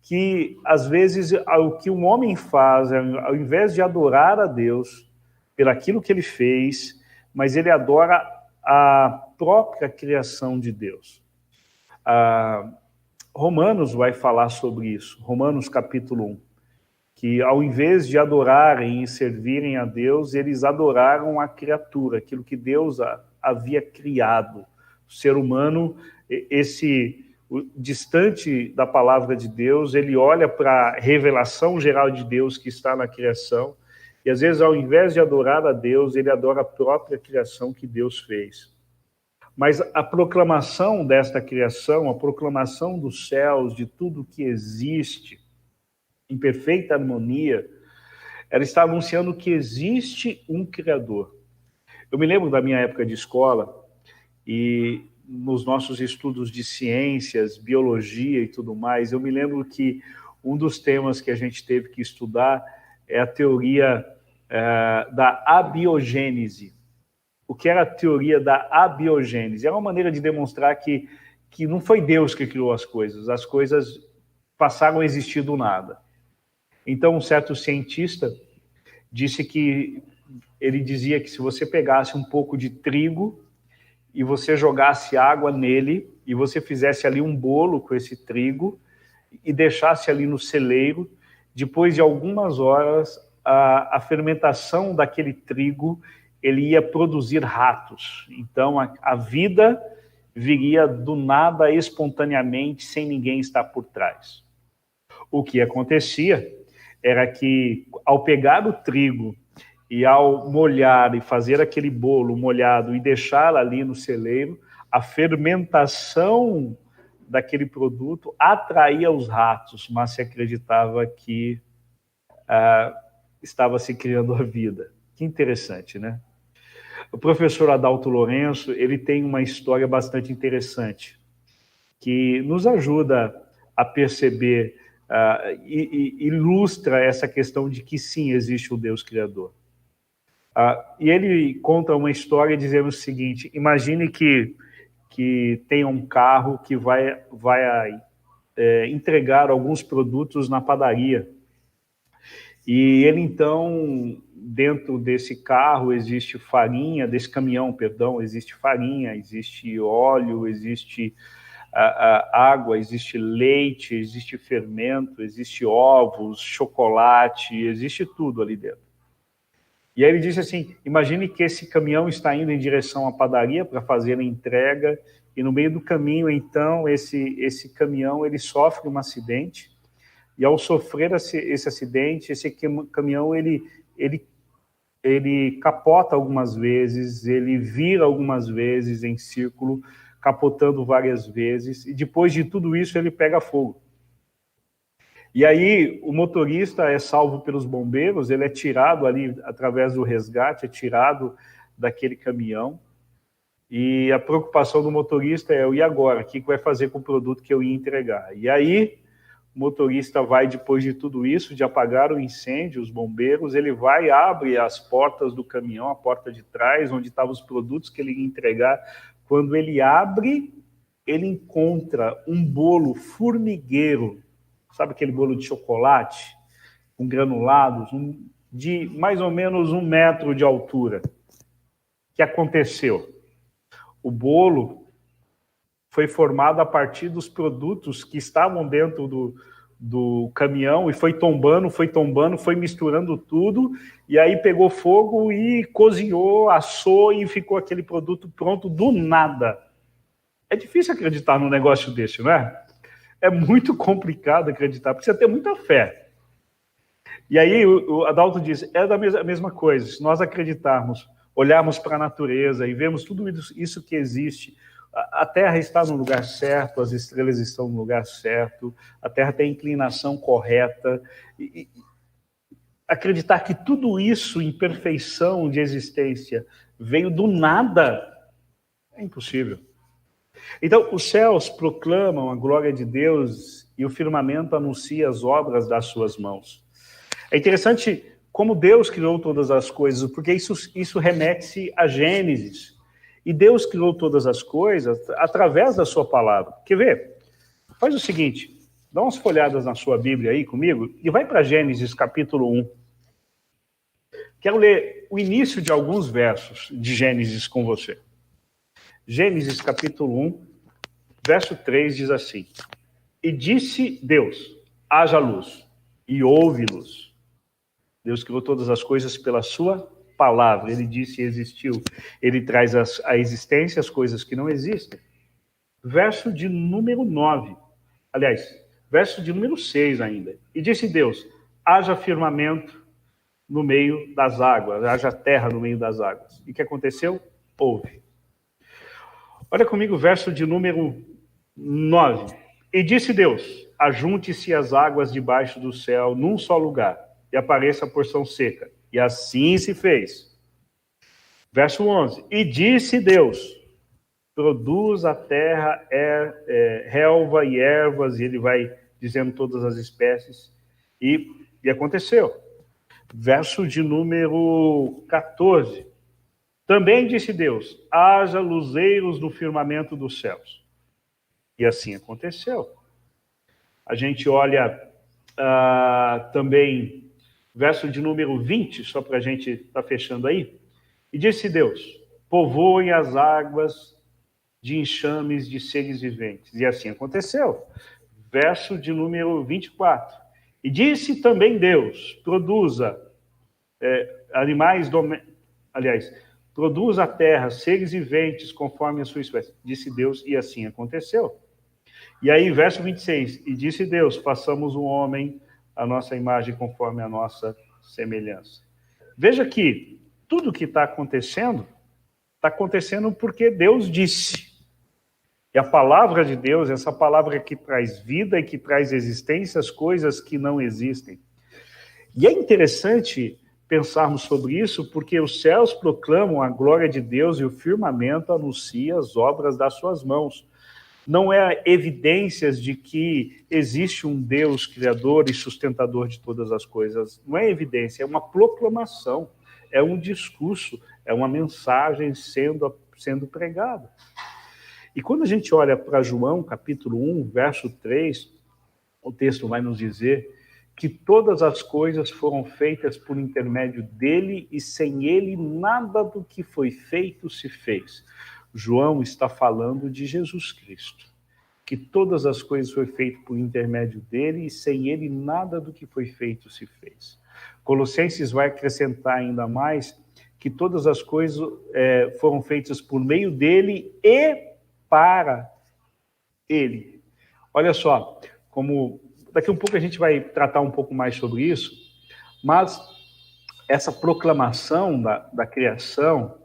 que, às vezes, o que um homem faz, ao invés de adorar a Deus pelaquilo que ele fez, mas ele adora a própria criação de Deus. Romanos vai falar sobre isso, Romanos capítulo 1, que ao invés de adorarem e servirem a Deus, eles adoraram a criatura, aquilo que Deus havia criado. O ser humano, distante da palavra de Deus, ele olha para a revelação geral de Deus que está na criação, e às vezes, ao invés de adorar a Deus, ele adora a própria criação que Deus fez. Mas a proclamação desta criação, a proclamação dos céus, de tudo que existe, em perfeita harmonia, ela está anunciando que existe um Criador. Eu me lembro da minha época de escola, e nos nossos estudos de ciências, biologia e tudo mais, eu me lembro que um dos temas que a gente teve que estudar é a teoria da abiogênese. O que era a teoria da abiogênese? Era uma maneira de demonstrar que não foi Deus que criou as coisas passaram a existir do nada. Então, um certo cientista disse que ele dizia que se você pegasse um pouco de trigo e você jogasse água nele e você fizesse ali um bolo com esse trigo e deixasse ali no celeiro, depois de algumas horas, a fermentação daquele trigo, ele ia produzir ratos. Então, a vida viria do nada, espontaneamente, sem ninguém estar por trás. O que acontecia era que, ao pegar o trigo e ao molhar e fazer aquele bolo molhado e deixar ali no celeiro, a fermentação daquele produto atraía os ratos, mas se acreditava que estava se criando a vida. Que interessante, né? O professor Adalto Lourenço, ele tem uma história bastante interessante, que nos ajuda a perceber, e ilustra essa questão de que sim, existe um Deus Criador. E ele conta uma história dizendo o seguinte: imagine que tem um carro que vai entregar alguns produtos na padaria. E ele, então, dentro desse carro existe farinha, desse caminhão, perdão, existe farinha, existe óleo, existe água, existe leite, existe fermento, existe ovos, chocolate, existe tudo ali dentro. E aí ele disse assim: imagine que esse caminhão está indo em direção à padaria para fazer a entrega, e no meio do caminho, então, esse caminhão ele sofre um acidente, e ao sofrer esse acidente, esse caminhão ele capota algumas vezes, ele vira algumas vezes em círculo, capotando várias vezes, e depois de tudo isso ele pega fogo. E aí o motorista é salvo pelos bombeiros, ele é tirado ali através do resgate, é tirado daquele caminhão, e a preocupação do motorista é: e agora? O que vai fazer com o produto que eu ia entregar? E aí o motorista vai, depois de tudo isso, de apagar o incêndio, os bombeiros, ele vai e abre as portas do caminhão, a porta de trás, onde estavam os produtos que ele ia entregar. Quando ele abre, ele encontra um bolo formigueiro, sabe aquele bolo de chocolate, com granulados, de mais ou menos 1 metro de altura. O que aconteceu? O bolo foi formado a partir dos produtos que estavam dentro do caminhão e foi tombando, foi misturando tudo, e aí pegou fogo e cozinhou, assou e ficou aquele produto pronto do nada. É difícil acreditar num negócio desse, não é? É muito complicado acreditar, porque você tem muita fé. E aí o Adalto diz, é a mesma coisa, se nós acreditarmos, olharmos para a natureza e vemos tudo isso que existe, a Terra está no lugar certo, as estrelas estão no lugar certo, a Terra tem a inclinação correta, e acreditar que tudo isso em perfeição de existência veio do nada, é impossível. Então, os céus proclamam a glória de Deus e o firmamento anuncia as obras das suas mãos. É interessante como Deus criou todas as coisas, porque isso remete a Gênesis. E Deus criou todas as coisas através da sua palavra. Quer ver? Faz o seguinte, dá umas folhadas na sua Bíblia aí comigo e vai para Gênesis capítulo 1. Quero ler o início de alguns versos de Gênesis com você. Gênesis capítulo 1, verso 3 diz assim: E disse Deus, haja luz, e houve luz. Deus criou todas as coisas pela sua palavra. Ele disse e existiu. Ele traz à existência as coisas que não existem. Verso de número 9. Aliás, verso de número 6 ainda. E disse Deus, haja firmamento no meio das águas, haja terra no meio das águas. E o que aconteceu? Houve. Olha comigo o verso de número 9. E disse Deus, ajunte-se as águas debaixo do céu num só lugar, e apareça a porção seca. E assim se fez. Verso 11. E disse Deus, produz a terra relva e ervas, e ele vai dizendo todas as espécies, e aconteceu. Verso de número 14. Também disse Deus, haja luzeiros no firmamento dos céus. E assim aconteceu. A gente olha também verso de número 20, só para a gente estar fechando aí. E disse Deus, povoem as águas de enxames de seres viventes. E assim aconteceu. Verso de número 24. E disse também Deus, produza animais domésticos, aliás, produza a terra seres viventes conforme a sua espécie. Disse Deus, e assim aconteceu. E aí, verso 26. E disse Deus, façamos um homem a nossa imagem conforme a nossa semelhança. Veja que tudo que está acontecendo porque Deus disse. E a palavra de Deus, essa palavra que traz vida e que traz existência às coisas que não existem. E é interessante pensarmos sobre isso, porque os céus proclamam a glória de Deus e o firmamento anuncia as obras das suas mãos. Não é evidências de que existe um Deus criador e sustentador de todas as coisas. Não é evidência, é uma proclamação, é um discurso, é uma mensagem sendo pregada. E quando a gente olha para João, capítulo 1, verso 3, o texto vai nos dizer que todas as coisas foram feitas por intermédio dele e sem ele nada do que foi feito se fez. João está falando de Jesus Cristo, que todas as coisas foram feitas por intermédio dele e sem ele nada do que foi feito se fez. Colossenses vai acrescentar ainda mais que todas as coisas foram feitas por meio dele e para ele. Olha só, como daqui a um pouco a gente vai tratar um pouco mais sobre isso, mas essa proclamação da criação,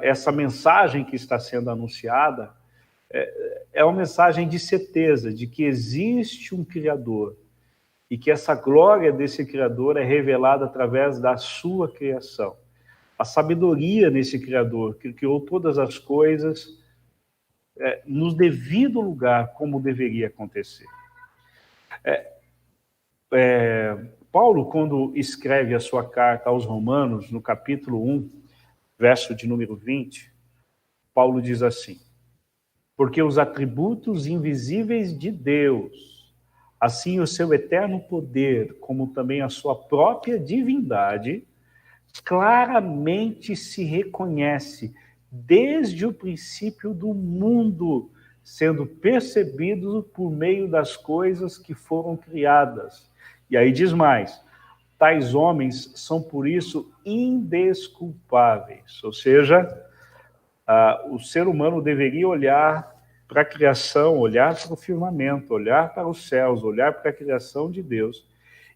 essa mensagem que está sendo anunciada é uma mensagem de certeza, de que existe um Criador e que essa glória desse Criador é revelada através da sua criação. A sabedoria nesse Criador, que criou todas as coisas no devido lugar, como deveria acontecer. Paulo, quando escreve a sua carta aos Romanos, no capítulo 1, verso de número 20, Paulo diz assim: porque os atributos invisíveis de Deus, assim o seu eterno poder, como também a sua própria divindade, claramente se reconhece desde o princípio do mundo, sendo percebidos por meio das coisas que foram criadas. E aí diz mais, tais homens são por isso indesculpáveis. Ou seja, o ser humano deveria olhar para a criação, olhar para o firmamento, olhar para os céus, olhar para a criação de Deus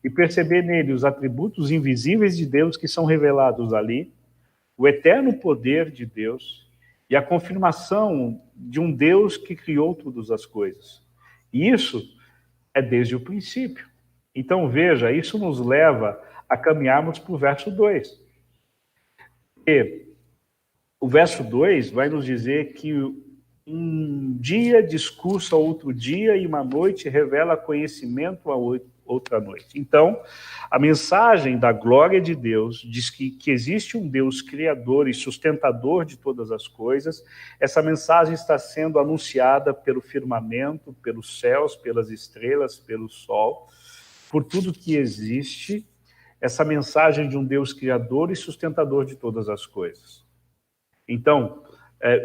e perceber nele os atributos invisíveis de Deus que são revelados ali, o eterno poder de Deus e a confirmação de um Deus que criou todas as coisas. E isso é desde o princípio. Então, veja, isso nos leva a caminharmos para o verso 2. E o verso 2 vai nos dizer que um dia discursa outro dia e uma noite revela conhecimento a outra noite. Então, a mensagem da glória de Deus diz que existe um Deus criador e sustentador de todas as coisas. Essa mensagem está sendo anunciada pelo firmamento, pelos céus, pelas estrelas, pelo sol, por tudo que existe. Essa mensagem de um Deus criador e sustentador de todas as coisas. Então,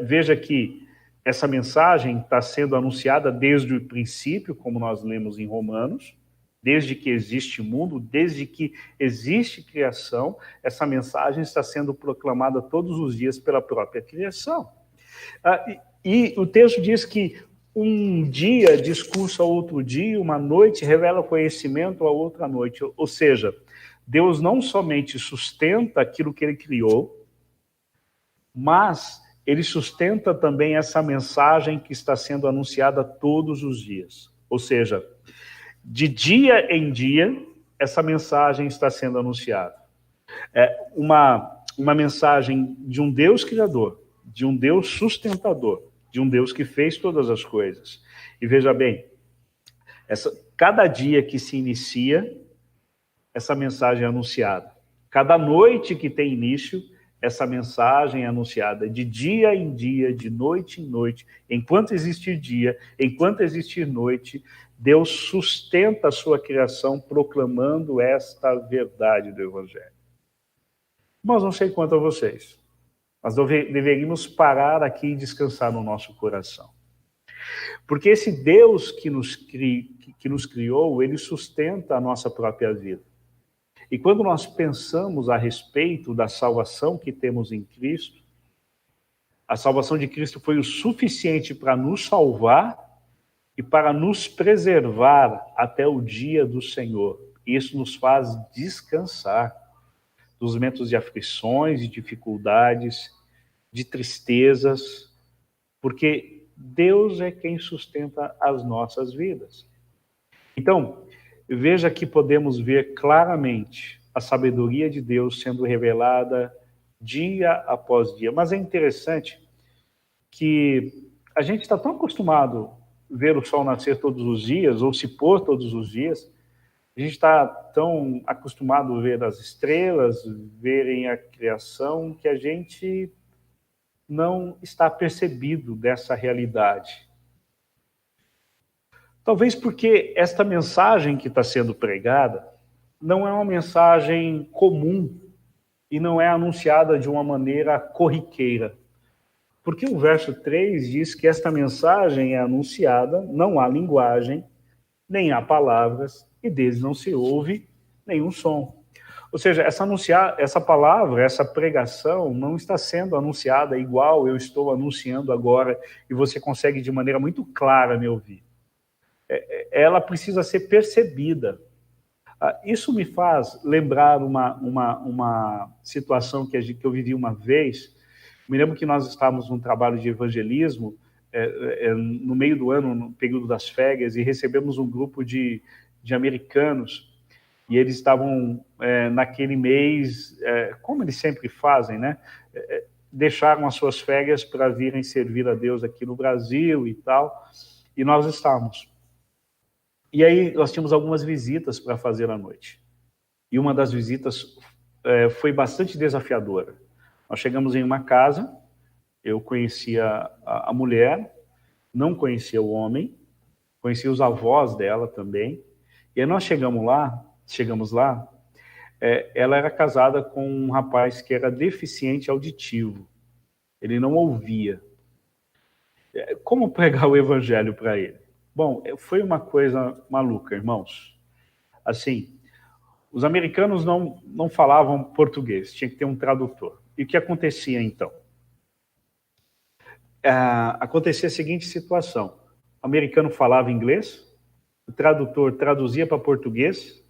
veja que essa mensagem está sendo anunciada desde o princípio, como nós lemos em Romanos, desde que existe mundo, desde que existe criação, essa mensagem está sendo proclamada todos os dias pela própria criação. E o texto diz que um dia discursa a outro dia, uma noite revela conhecimento a outra noite. Ou seja, Deus não somente sustenta aquilo que ele criou, mas ele sustenta também essa mensagem que está sendo anunciada todos os dias. Ou seja, de dia em dia, essa mensagem está sendo anunciada. É uma mensagem de um Deus criador, de um Deus sustentador, de um Deus que fez todas as coisas. E veja bem, cada dia que se inicia, essa mensagem é anunciada. Cada noite que tem início, essa mensagem é anunciada de dia em dia, de noite em noite. Enquanto existir dia, enquanto existir noite, Deus sustenta a sua criação proclamando esta verdade do Evangelho. Mas não sei quanto a vocês, mas deveríamos parar aqui e descansar no nosso coração. Porque esse Deus que nos criou, ele sustenta a nossa própria vida. E quando nós pensamos a respeito da salvação que temos em Cristo, a salvação de Cristo foi o suficiente para nos salvar e para nos preservar até o dia do Senhor. Isso nos faz descansar dos momentos de aflições, de dificuldades, de tristezas, porque Deus é quem sustenta as nossas vidas. Então, veja que podemos ver claramente a sabedoria de Deus sendo revelada dia após dia. Mas é interessante que a gente está tão acostumado a ver o sol nascer todos os dias, ou se pôr todos os dias, a gente está tão acostumado a ver as estrelas, verem a criação, que a gente não está percebido dessa realidade. Talvez porque esta mensagem que está sendo pregada não é uma mensagem comum e não é anunciada de uma maneira corriqueira. Porque o verso 3 diz que esta mensagem é anunciada, não há linguagem, nem há palavras, e deles não se ouve nenhum som. Ou seja, essa palavra, essa pregação não está sendo anunciada igual eu estou anunciando agora, e você consegue de maneira muito clara me ouvir. Ela precisa ser percebida. Isso me faz lembrar uma situação que eu vivi uma vez. Me lembro que nós estávamos num trabalho de evangelismo, no meio do ano, no período das férias, e recebemos um grupo de americanos, e eles estavam, naquele mês, como eles sempre fazem, né? Deixaram as suas férias para virem servir a Deus aqui no Brasil e tal, e nós estávamos. E aí nós tínhamos algumas visitas para fazer à noite. E uma das visitas foi bastante desafiadora. Nós chegamos em uma casa, eu conhecia a mulher, não conhecia o homem, conhecia os avós dela também. E aí nós chegamos lá, ela era casada com um rapaz que era deficiente auditivo. Ele não ouvia. Como pregar o evangelho para ele? Bom, foi uma coisa maluca, irmãos. Assim, os americanos não falavam português, tinha que ter um tradutor. E o que acontecia, então? Acontecia a seguinte situação. O americano falava inglês, o tradutor traduzia para português,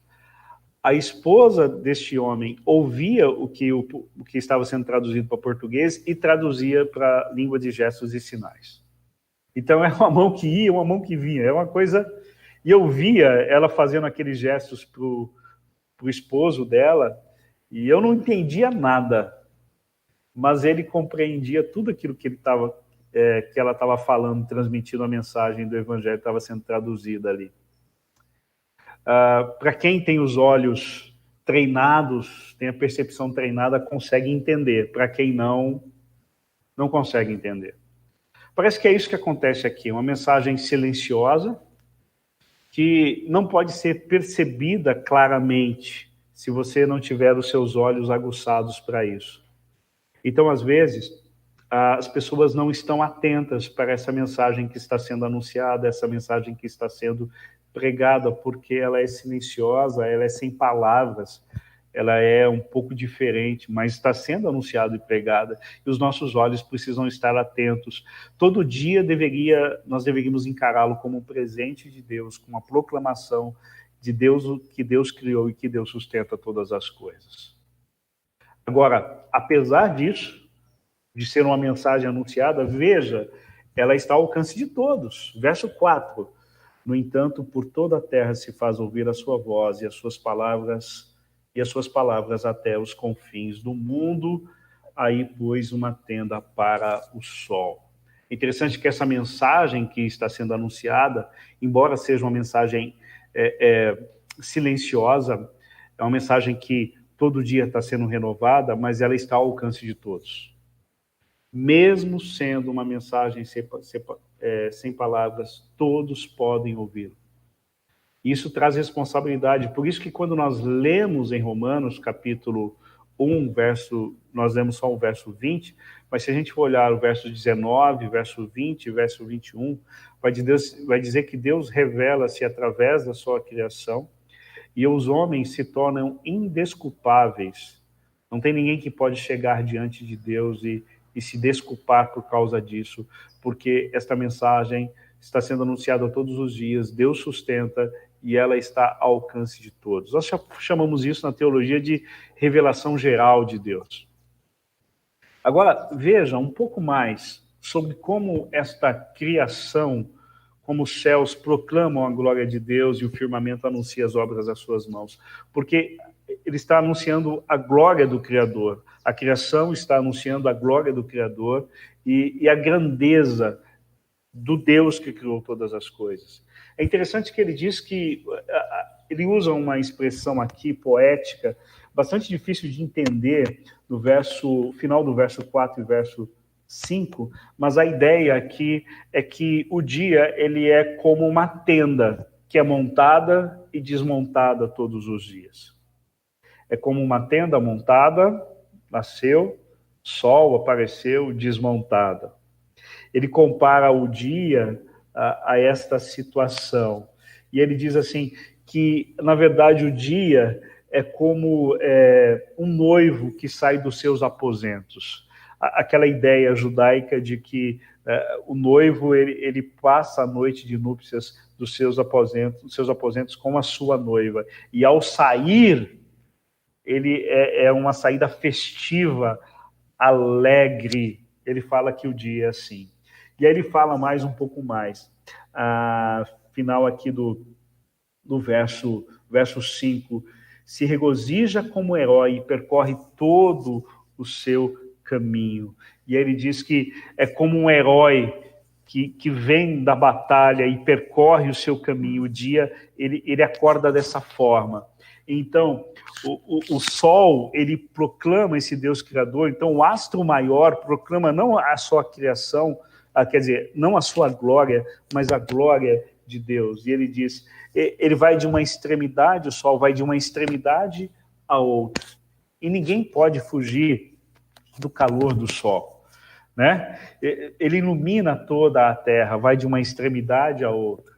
a esposa deste homem ouvia o que estava sendo traduzido para português e traduzia para língua de gestos e sinais. Então, é uma mão que ia, uma mão que vinha. É uma coisa... E eu via ela fazendo aqueles gestos para o esposo dela, e eu não entendia nada, mas ele compreendia tudo aquilo que que ela estava falando, transmitindo a mensagem do evangelho que estava sendo traduzida ali. Para quem tem os olhos treinados, tem a percepção treinada, consegue entender. Para quem não consegue entender. Parece que é isso que acontece aqui, uma mensagem silenciosa, que não pode ser percebida claramente se você não tiver os seus olhos aguçados para isso. Então, às vezes, as pessoas não estão atentas para essa mensagem que está sendo anunciada, essa mensagem que está sendo pregada, porque ela é silenciosa, ela é sem palavras, ela é um pouco diferente, mas está sendo anunciada e pregada, e os nossos olhos precisam estar atentos. Todo dia nós deveríamos encará-lo como um presente de Deus, como uma proclamação de Deus, que Deus criou e que Deus sustenta todas as coisas. Agora, apesar disso, de ser uma mensagem anunciada, veja, ela está ao alcance de todos. Verso 4. No entanto, por toda a terra se faz ouvir a sua voz e as suas palavras até os confins do mundo, aí pôs uma tenda para o sol. É interessante que essa mensagem que está sendo anunciada, embora seja uma mensagem silenciosa, é uma mensagem que todo dia está sendo renovada, mas ela está ao alcance de todos. Mesmo sendo uma mensagem sem palavras, todos podem ouvi-lo. Isso traz responsabilidade. Por isso que quando nós lemos em Romanos, capítulo 1, nós lemos só o verso 20, mas se a gente for olhar o verso 19, verso 20, verso 21, vai dizer que Deus revela-se através da sua criação e os homens se tornam indesculpáveis. Não tem ninguém que pode chegar diante de Deus e se desculpar por causa disso, porque esta mensagem está sendo anunciada todos os dias, Deus sustenta e ela está ao alcance de todos. Nós chamamos isso na teologia de revelação geral de Deus. Agora, veja um pouco mais sobre como esta criação, como os céus proclamam a glória de Deus e o firmamento anuncia as obras das suas mãos. Porque ele está anunciando a glória do Criador. A criação está anunciando a glória do Criador e a grandeza do Deus que criou todas as coisas. É interessante que ele diz que ele usa uma expressão aqui poética, bastante difícil de entender no final do verso 4 e verso 5, mas a ideia aqui é que o dia ele é como uma tenda que é montada e desmontada todos os dias. É como uma tenda montada, nasceu, sol apareceu, desmontada. Ele compara o dia a esta situação. E ele diz assim, que, na verdade, o dia é como um noivo que sai dos seus aposentos. Aquela ideia judaica de que o noivo ele passa a noite de núpcias dos seus aposentos com a sua noiva. E ao sair, ele é uma saída festiva, alegre. Ele fala que o dia é assim. E aí ele fala um pouco mais. Final aqui do verso 5. Se regozija como herói e percorre todo o seu caminho. E aí ele diz que é como um herói que vem da batalha e percorre o seu caminho. O dia, ele acorda dessa forma. Então, o sol, ele proclama esse Deus criador. Então, o astro maior proclama não a sua criação, quer dizer, não a sua glória, mas a glória de Deus. E ele diz, ele vai de uma extremidade, o sol vai de uma extremidade a outra. E ninguém pode fugir do calor do sol. né? Ele ilumina toda a terra, vai de uma extremidade à outra.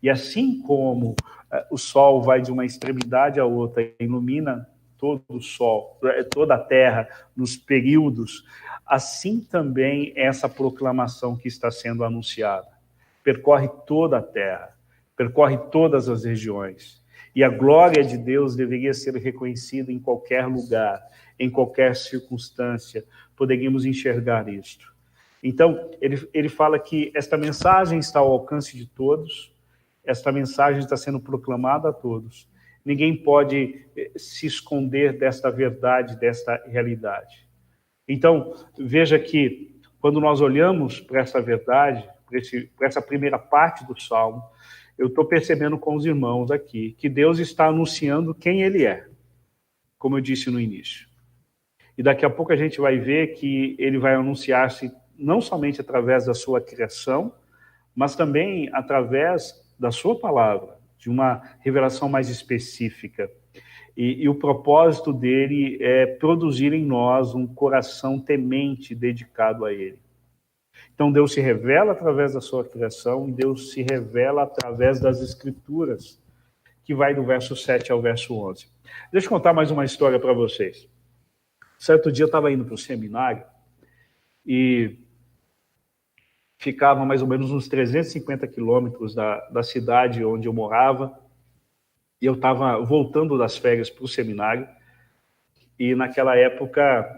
E assim como o sol vai de uma extremidade à outra, ilumina todo o sol, toda a terra nos períodos, assim também essa proclamação que está sendo anunciada percorre toda a terra, percorre todas as regiões. E a glória de Deus deveria ser reconhecida em qualquer lugar, em qualquer circunstância, poderíamos enxergar isto. Então, ele fala que esta mensagem está ao alcance de todos, esta mensagem está sendo proclamada a todos. Ninguém pode se esconder desta verdade, desta realidade. Então, veja que, quando nós olhamos para essa verdade, para essa primeira parte do Salmo, eu estou percebendo com os irmãos aqui que Deus está anunciando quem Ele é, como eu disse no início. E daqui a pouco a gente vai ver que Ele vai anunciar-se não somente através da sua criação, mas também através da sua palavra, de uma revelação mais específica. E o propósito dele é produzir em nós um coração temente dedicado a ele. Então Deus se revela através da sua criação e Deus se revela através das Escrituras, que vai do verso 7 ao verso 11. Deixa eu contar mais uma história para vocês. Certo dia eu estava indo para o seminário e ficava mais ou menos uns 350 quilômetros da cidade onde eu morava, e eu estava voltando das férias para o seminário, e naquela época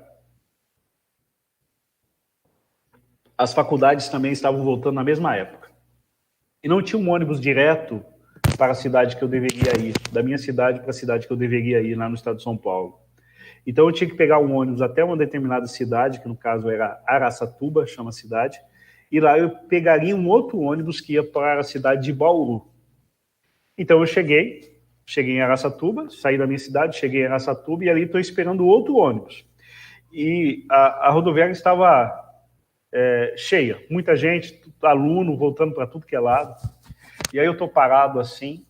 as faculdades também estavam voltando na mesma época. E não tinha um ônibus direto para a cidade que eu deveria ir, da minha cidade para a cidade que eu deveria ir, lá no estado de São Paulo. Então eu tinha que pegar um ônibus até uma determinada cidade, que no caso era Araçatuba, chama a cidade, e lá eu pegaria um outro ônibus que ia para a cidade de Bauru. Então eu cheguei em Araçatuba, saí da minha cidade, cheguei em Araçatuba, e ali estou esperando outro ônibus. E a rodoviária estava cheia, muita gente, aluno voltando para tudo que é lado. E aí eu estou parado assim,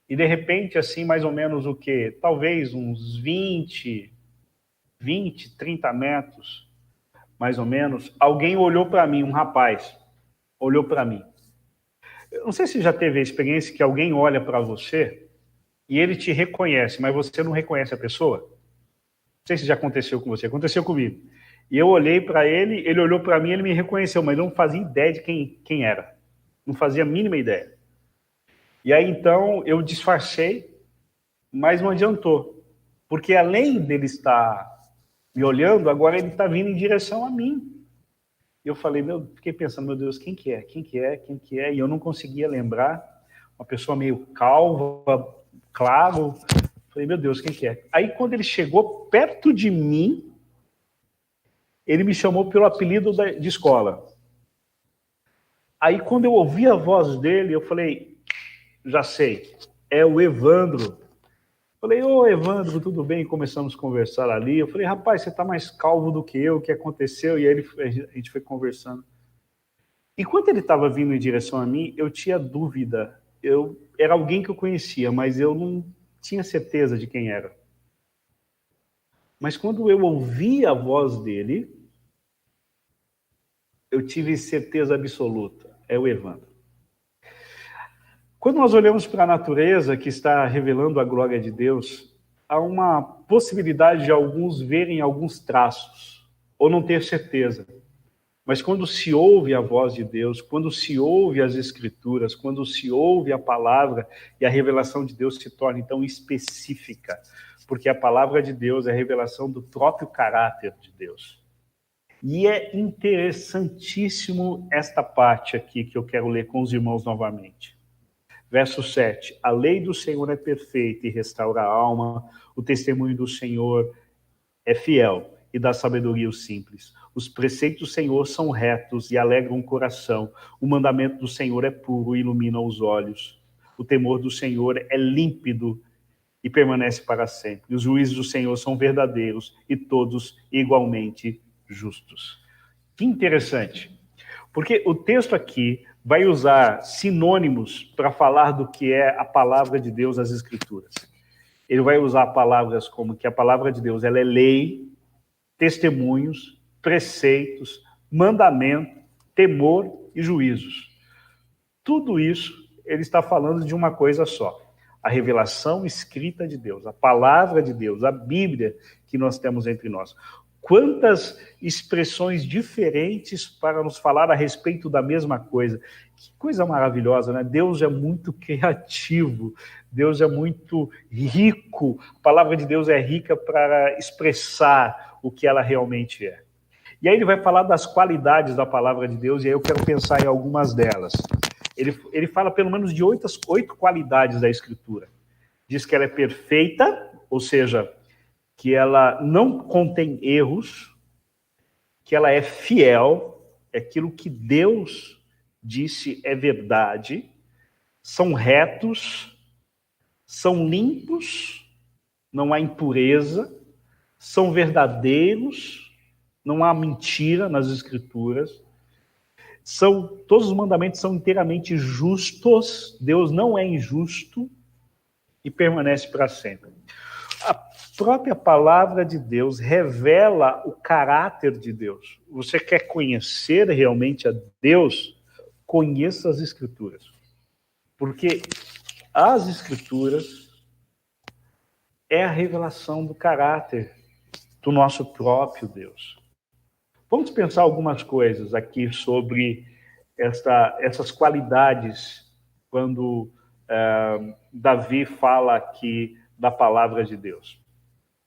e de repente, assim, mais ou menos o quê? Talvez uns 20, 30 metros, mais ou menos, alguém olhou para mim, um rapaz, olhou para mim. Eu não sei se já teve a experiência que alguém olha para você e ele te reconhece, mas você não reconhece a pessoa. Não sei se já aconteceu com você, aconteceu comigo. E eu olhei para ele, ele olhou para mim, ele me reconheceu, mas eu não fazia ideia de quem era. Não fazia a mínima ideia. E aí, então, eu disfarcei, mas não adiantou. Porque além dele estar me olhando, agora ele está vindo em direção a mim. E eu falei, fiquei pensando, meu Deus, quem que é? E eu não conseguia lembrar. Uma pessoa meio calva, claro. Falei, meu Deus, quem que é? Aí, quando ele chegou perto de mim, ele me chamou pelo apelido de escola. Aí, quando eu ouvi a voz dele, eu falei, já sei, é o Evandro. Falei, ô Evandro, tudo bem? Começamos a conversar ali. Eu falei, rapaz, você está mais calvo do que eu, o que aconteceu? E aí a gente foi conversando. Enquanto ele estava vindo em direção a mim, eu tinha dúvida. Era alguém que eu conhecia, mas eu não tinha certeza de quem era. Mas quando eu ouvi a voz dele, eu tive certeza absoluta. É o Evandro. Quando nós olhamos para a natureza que está revelando a glória de Deus, há uma possibilidade de alguns verem alguns traços, ou não ter certeza. Mas quando se ouve a voz de Deus, quando se ouve as Escrituras, quando se ouve a palavra, e a revelação de Deus se torna então específica, porque a palavra de Deus é a revelação do próprio caráter de Deus. E é interessantíssimo esta parte aqui que eu quero ler com os irmãos novamente. Verso 7, a lei do Senhor é perfeita e restaura a alma, o testemunho do Senhor é fiel e dá sabedoria aos simples. Os preceitos do Senhor são retos e alegram o coração. O mandamento do Senhor é puro e ilumina os olhos. O temor do Senhor é límpido e permanece para sempre. Os juízos do Senhor são verdadeiros e todos igualmente justos. Que interessante, porque o texto aqui vai usar sinônimos para falar do que é a palavra de Deus, as Escrituras. Ele vai usar palavras como que a palavra de Deus ela é lei, testemunhos, preceitos, mandamento, temor e juízos. Tudo isso, ele está falando de uma coisa só. A revelação escrita de Deus, a palavra de Deus, a Bíblia que nós temos entre nós. Quantas expressões diferentes para nos falar a respeito da mesma coisa. Que coisa maravilhosa, né? Deus é muito criativo, Deus é muito rico, a palavra de Deus é rica para expressar o que ela realmente é. E aí ele vai falar das qualidades da palavra de Deus, e aí eu quero pensar em algumas delas. Ele fala pelo menos de 8 qualidades da Escritura. Diz que ela é perfeita, ou seja, que ela não contém erros, que ela é fiel, é aquilo que Deus disse é verdade, são retos, são limpos, não há impureza, são verdadeiros, não há mentira nas Escrituras, todos os mandamentos são inteiramente justos, Deus não é injusto e permanece para sempre. A própria palavra de Deus revela o caráter de Deus. Você quer conhecer realmente a Deus? Conheça as Escrituras. Porque as Escrituras é a revelação do caráter do nosso próprio Deus. Vamos pensar algumas coisas aqui sobre essas qualidades quando Davi fala aqui da palavra de Deus.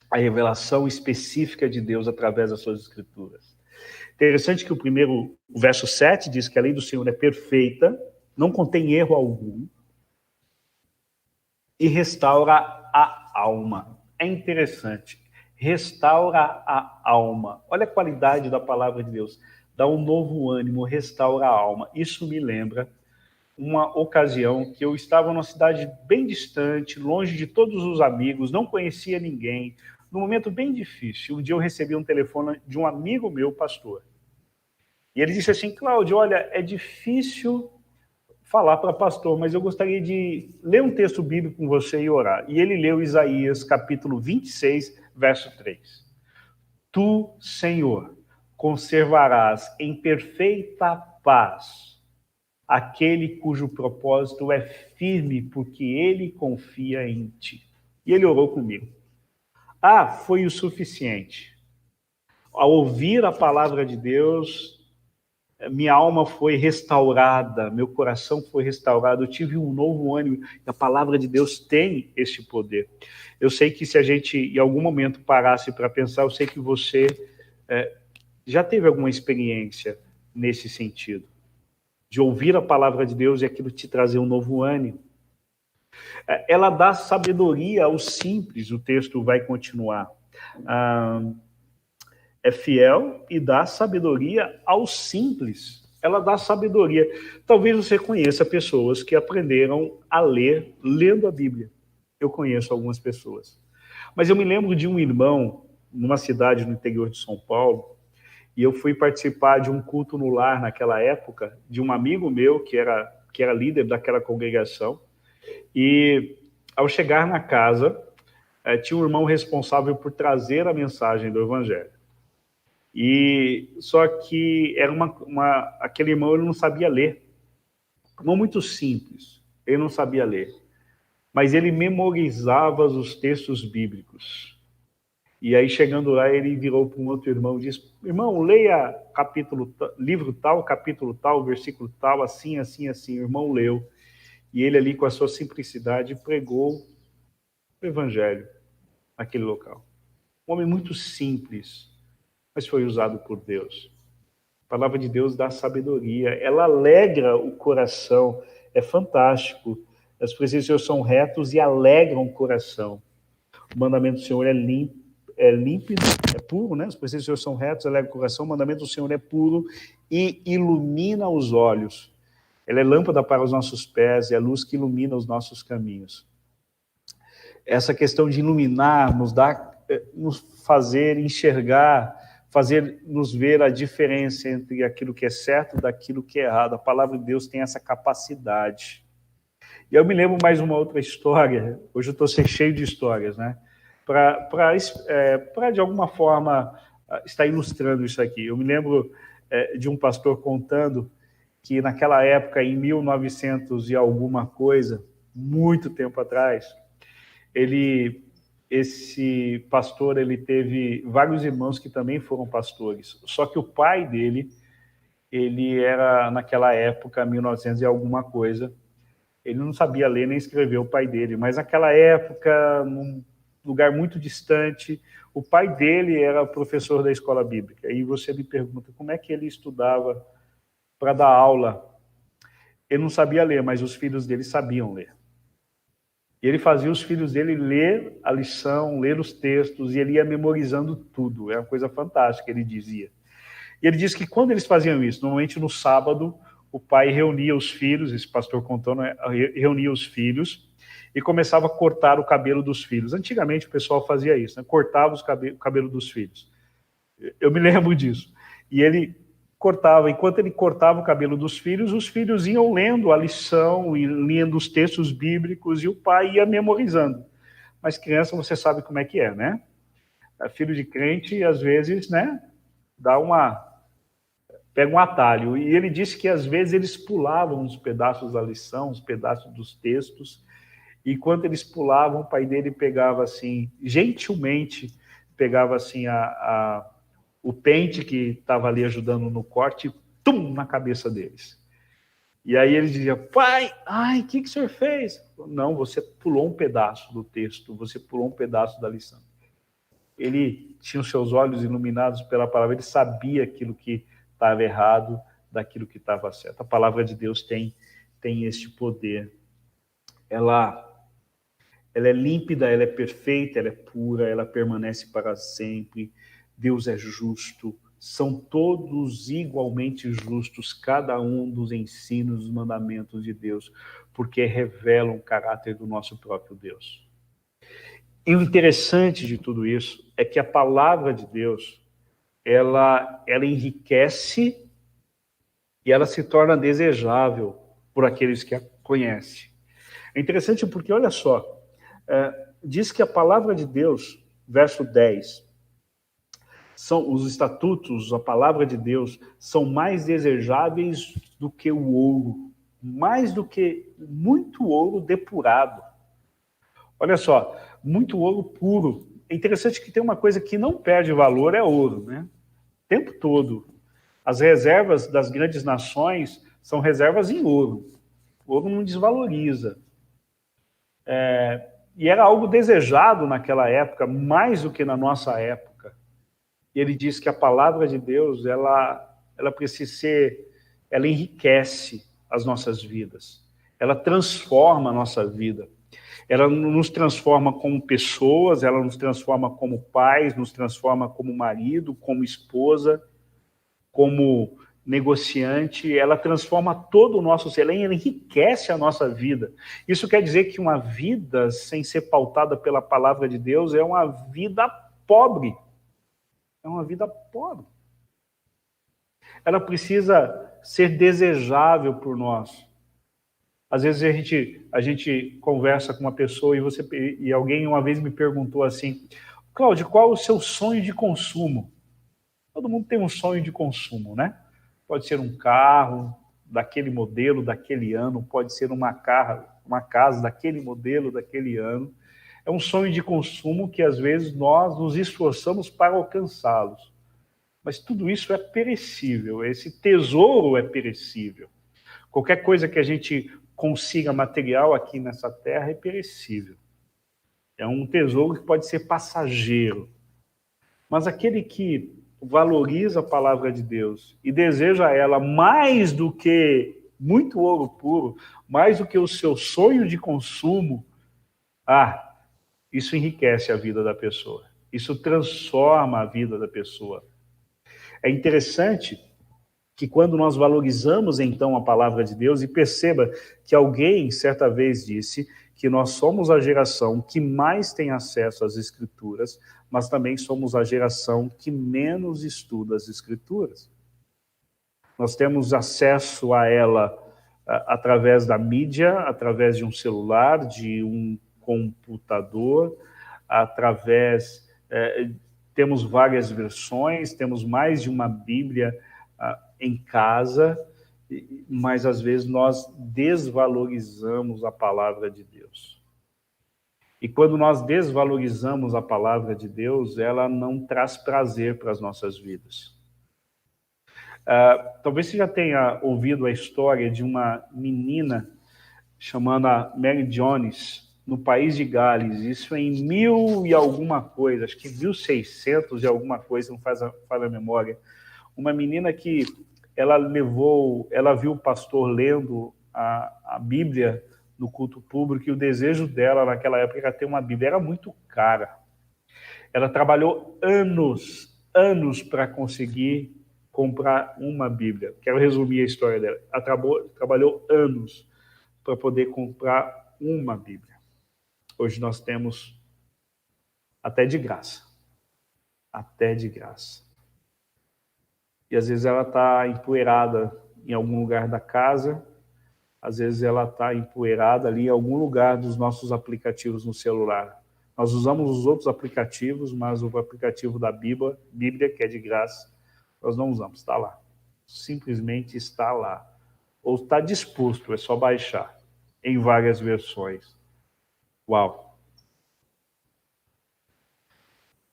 A revelação específica de Deus através das suas Escrituras. Interessante que o verso 7 diz que a lei do Senhor é perfeita, não contém erro algum, e restaura a alma. É interessante. Restaura a alma. Olha a qualidade da palavra de Deus. Dá um novo ânimo, restaura a alma. Isso me lembra uma ocasião que eu estava numa cidade bem distante, longe de todos os amigos, não conhecia ninguém, num momento bem difícil. Um dia eu recebi um telefone de um amigo meu, pastor. E ele disse assim: Cláudio, olha, é difícil falar para pastor, mas eu gostaria de ler um texto bíblico com você e orar. E ele leu Isaías, capítulo 26, verso 3. Tu, Senhor, conservarás em perfeita paz aquele cujo propósito é firme, porque ele confia em ti. E ele orou comigo. Foi o suficiente. Ao ouvir a palavra de Deus, minha alma foi restaurada, meu coração foi restaurado, eu tive um novo ânimo. A palavra de Deus tem esse poder. Eu sei que se a gente, em algum momento, parasse para pensar, eu sei que você já teve alguma experiência nesse sentido, de ouvir a palavra de Deus e aquilo te trazer um novo ânimo. Ela dá sabedoria aos simples, o texto vai continuar. É fiel e dá sabedoria aos simples. Ela dá sabedoria. Talvez você conheça pessoas que aprenderam a ler lendo a Bíblia. Eu conheço algumas pessoas. Mas eu me lembro de um irmão, numa cidade no interior de São Paulo, e eu fui participar de um culto no lar naquela época, de um amigo meu que era líder daquela congregação. E ao chegar na casa, tinha um irmão responsável por trazer a mensagem do Evangelho. E só que era aquele irmão, ele não sabia ler. Um irmão muito simples, ele não sabia ler. Mas ele memorizava os textos bíblicos. E aí, chegando lá, ele virou para um outro irmão e disse: irmão, leia livro tal, capítulo tal, versículo tal, assim, assim, assim. O irmão leu. E ele ali, com a sua simplicidade, pregou o Evangelho naquele local. Um homem muito simples, mas foi usado por Deus. A palavra de Deus dá sabedoria, ela alegra o coração, é fantástico. As preceitos do Senhor são retos e alegram o coração. O mandamento do Senhor é límpido, é puro, né? Os preceitos do Senhor são retos, alegram o coração. O mandamento do Senhor é puro e ilumina os olhos. Ela é lâmpada para os nossos pés e a luz que ilumina os nossos caminhos. Essa questão de iluminar nos fazer enxergar, nos ver a diferença entre aquilo que é certo daquilo que é errado. A palavra de Deus tem essa capacidade. E eu me lembro mais uma outra história. Hoje eu estou cheio de histórias, né? Para de alguma forma estar ilustrando isso aqui. Eu me lembro de um pastor contando que naquela época, em 1900 e alguma coisa, muito tempo atrás, esse pastor, ele teve vários irmãos que também foram pastores. Só que o pai dele, ele era, naquela época, 1900 e alguma coisa, ele não sabia ler nem escrever, o pai dele, mas naquela época, num lugar muito distante, o pai dele era professor da escola bíblica. E você me pergunta, como é que ele estudava para dar aula? Ele não sabia ler, mas os filhos dele sabiam ler. E ele fazia os filhos dele ler a lição, ler os textos, e ele ia memorizando tudo. É uma coisa fantástica, ele dizia. E ele disse que quando eles faziam isso, normalmente no sábado, o pai reunia os filhos, esse pastor contando, reunia os filhos e começava a cortar o cabelo dos filhos. Antigamente o pessoal fazia isso, né? Cortava o cabelo dos filhos. Eu me lembro disso. E ele cortava, enquanto ele cortava o cabelo dos filhos, os filhos iam lendo a lição, e lendo os textos bíblicos, e o pai ia memorizando. Mas criança, você sabe como é que é, né? Filho de crente, às vezes, né, pega um atalho. E ele disse que, às vezes, eles pulavam uns pedaços da lição, uns pedaços dos textos, e enquanto eles pulavam, o pai dele pegava, assim, gentilmente, pegava, assim, o pente que estava ali ajudando no corte, tum, na cabeça deles. E aí eles diziam, pai, ai, o que o senhor fez? Não, você pulou um pedaço do texto, você pulou um pedaço da lição. Ele tinha os seus olhos iluminados pela palavra, ele sabia aquilo que estava errado, daquilo que estava certo. A palavra de Deus tem este poder. Ela é límpida, ela é perfeita, ela é pura, ela permanece para sempre. Deus é justo, são todos igualmente justos, cada um dos ensinos, dos mandamentos de Deus, porque revelam o caráter do nosso próprio Deus. E o interessante de tudo isso é que a palavra de Deus, ela enriquece e ela se torna desejável por aqueles que a conhecem. É interessante porque, olha só, diz que a palavra de Deus, verso 10, são os estatutos, a palavra de Deus, são mais desejáveis do que o ouro, mais do que muito ouro depurado. Olha só, muito ouro puro. É interessante que tem uma coisa que não perde valor, é ouro, né? O tempo todo. As reservas das grandes nações são reservas em ouro. O ouro não desvaloriza. E era algo desejado naquela época, mais do que na nossa época. E ele diz que a palavra de Deus, ela precisa ela enriquece as nossas vidas. Ela transforma a nossa vida. Ela nos transforma como pessoas, ela nos transforma como pais, nos transforma como marido, como esposa, como negociante. Ela transforma todo o nosso ser, ela enriquece a nossa vida. Isso quer dizer que uma vida sem ser pautada pela palavra de Deus é uma vida pobre. É uma vida pobre. Ela precisa ser desejável por nós. Às vezes a gente conversa com uma pessoa e alguém uma vez me perguntou assim, Cláudio, qual é o seu sonho de consumo? Todo mundo tem um sonho de consumo, né? Pode ser um carro daquele modelo, daquele ano, pode ser uma casa daquele modelo, daquele ano. É um sonho de consumo que, às vezes, nós nos esforçamos para alcançá-los. Mas tudo isso é perecível, esse tesouro é perecível. Qualquer coisa que a gente consiga material aqui nessa terra é perecível. É um tesouro que pode ser passageiro. Mas aquele que valoriza a palavra de Deus e deseja ela mais do que muito ouro puro, mais do que o seu sonho de consumo, isso enriquece a vida da pessoa. Isso transforma a vida da pessoa. É interessante que quando nós valorizamos, então, a palavra de Deus, e perceba que alguém, certa vez, disse que nós somos a geração que mais tem acesso às Escrituras, mas também somos a geração que menos estuda as Escrituras. Nós temos acesso a ela através da mídia, através de um celular, de um computador, temos várias versões, temos mais de uma Bíblia em casa, mas às vezes nós desvalorizamos a palavra de Deus. E quando nós desvalorizamos a palavra de Deus, ela não traz prazer para as nossas vidas. Talvez você já tenha ouvido a história de uma menina chamada Mary Jones, no país de Gales, isso em 1000 e alguma coisa, acho que 1600 e alguma coisa, não faz a memória. Uma menina que ela viu o pastor lendo a Bíblia no culto público, e o desejo dela naquela época era ter uma Bíblia, era muito cara. Ela trabalhou anos para conseguir comprar uma Bíblia. Quero resumir a história dela. Ela trabalhou anos para poder comprar uma Bíblia. Hoje nós temos até de graça. Até de graça. E às vezes ela está empoeirada em algum lugar da casa, às vezes ela está empoeirada ali em algum lugar dos nossos aplicativos no celular. Nós usamos os outros aplicativos, mas o aplicativo da Bíblia, que é de graça, nós não usamos, está lá. Simplesmente está lá. Ou está disposto, é só baixar, em várias versões. Uau!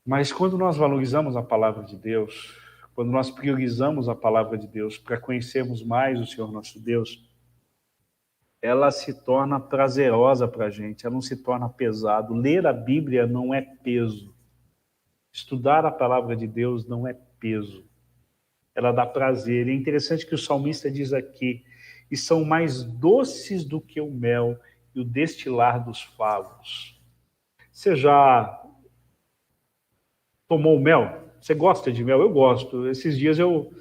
Mas quando nós valorizamos a palavra de Deus, quando nós priorizamos a palavra de Deus para conhecermos mais o Senhor nosso Deus, ela se torna prazerosa para a gente, ela não se torna pesado. Ler a Bíblia não é peso. Estudar a palavra de Deus não é peso. Ela dá prazer. E é interessante que o salmista diz aqui, e são mais doces do que o mel e o destilar dos favos. Você já tomou mel? Você gosta de mel? Eu gosto. Esses dias eu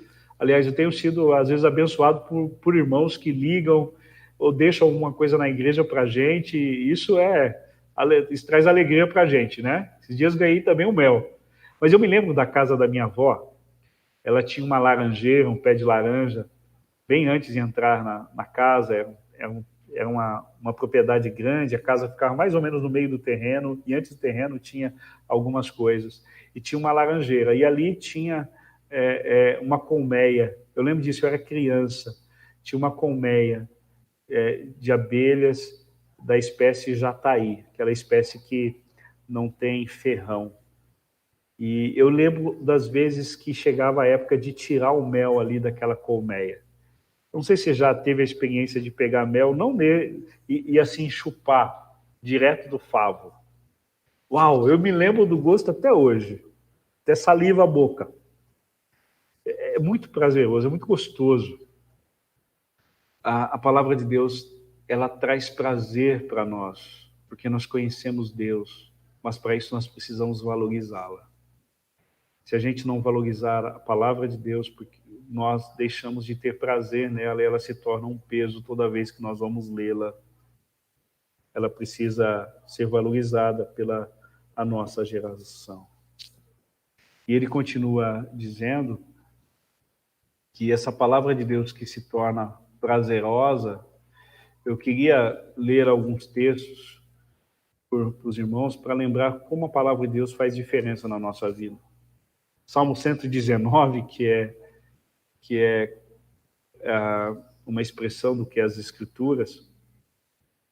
tenho sido, às vezes, abençoado por irmãos que ligam ou deixam alguma coisa na igreja para a gente. Isso traz alegria para a gente, né? Esses dias ganhei também o mel. Mas eu me lembro da casa da minha avó. Ela tinha uma laranjeira, um pé de laranja, bem antes de entrar na casa. Era uma propriedade grande, a casa ficava mais ou menos no meio do terreno, e antes do terreno tinha algumas coisas. E tinha uma laranjeira, e ali tinha uma colmeia. Eu lembro disso, eu era criança. Tinha uma colmeia de abelhas da espécie jataí, aquela espécie que não tem ferrão. E eu lembro das vezes que chegava a época de tirar o mel ali daquela colmeia. Não sei se você já teve a experiência de pegar mel, não ler e assim chupar direto do favo. Uau, eu me lembro do gosto até hoje. Até saliva a boca. É muito prazeroso, é muito gostoso. A palavra de Deus, ela traz prazer para nós, porque nós conhecemos Deus, mas para isso nós precisamos valorizá-la. Se a gente não valorizar a palavra de Deus, porque nós deixamos de ter prazer nela e ela se torna um peso toda vez que nós vamos lê-la. Ela precisa ser valorizada pela a nossa geração. E ele continua dizendo que essa palavra de Deus que se torna prazerosa, eu queria ler alguns textos para os irmãos para lembrar como a palavra de Deus faz diferença na nossa vida. Salmo 119, que é uma expressão do que é as Escrituras,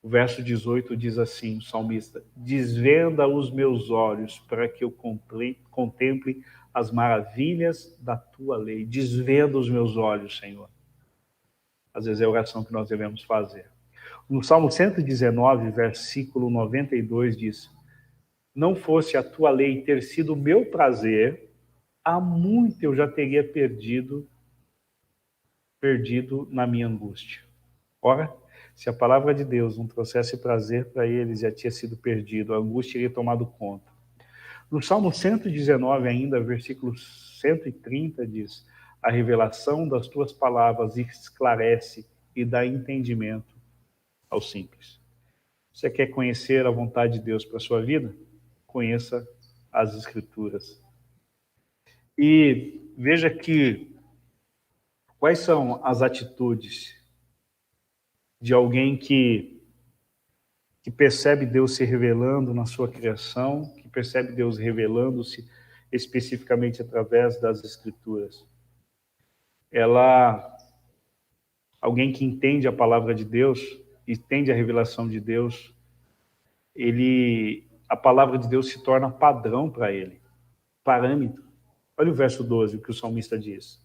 o verso 18 diz assim, o salmista: desvenda os meus olhos para que eu contemple as maravilhas da tua lei. Desvenda os meus olhos, Senhor. Às vezes é a oração que nós devemos fazer. No Salmo 119, versículo 92 diz: não fosse a tua lei ter sido o meu prazer, há muito eu já teria perdido na minha angústia. Ora, se a palavra de Deus não trouxesse prazer para eles, já tinha sido perdido, a angústia teria tomado conta. No Salmo 119 ainda, versículo 130 diz: a revelação das tuas palavras esclarece e dá entendimento aos simples. Você quer conhecer a vontade de Deus para a sua vida? Conheça as Escrituras. E veja que quais são as atitudes de alguém que percebe Deus se revelando na sua criação, que percebe Deus revelando-se especificamente através das Escrituras. alguém que entende a palavra de Deus, entende a revelação de Deus, a palavra de Deus se torna padrão para ele, parâmetro. Olha o verso 12, o que o salmista diz.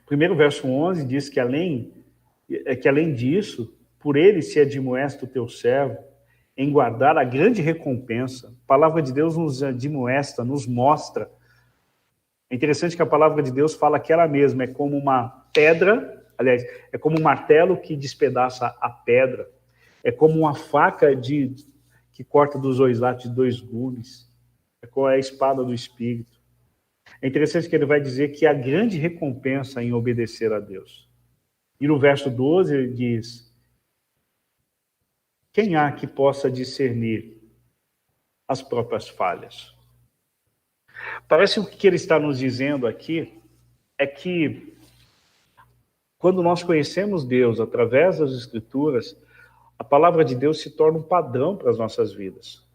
Primeiro, verso 11 diz que além disso, por ele se admoesta o teu servo em guardar a grande recompensa. A palavra de Deus nos admoesta, nos mostra. É interessante que a palavra de Deus fala que ela mesma é como uma pedra, aliás, é como um martelo que despedaça a pedra, é como uma faca que corta dos dois lados de dois gumes, é como a espada do Espírito. É interessante que ele vai dizer que há grande recompensa em obedecer a Deus. E no verso 12 ele diz: quem há que possa discernir as próprias falhas? Parece que o que ele está nos dizendo aqui é que quando nós conhecemos Deus através das Escrituras, a palavra de Deus se torna um padrão para as nossas vidas.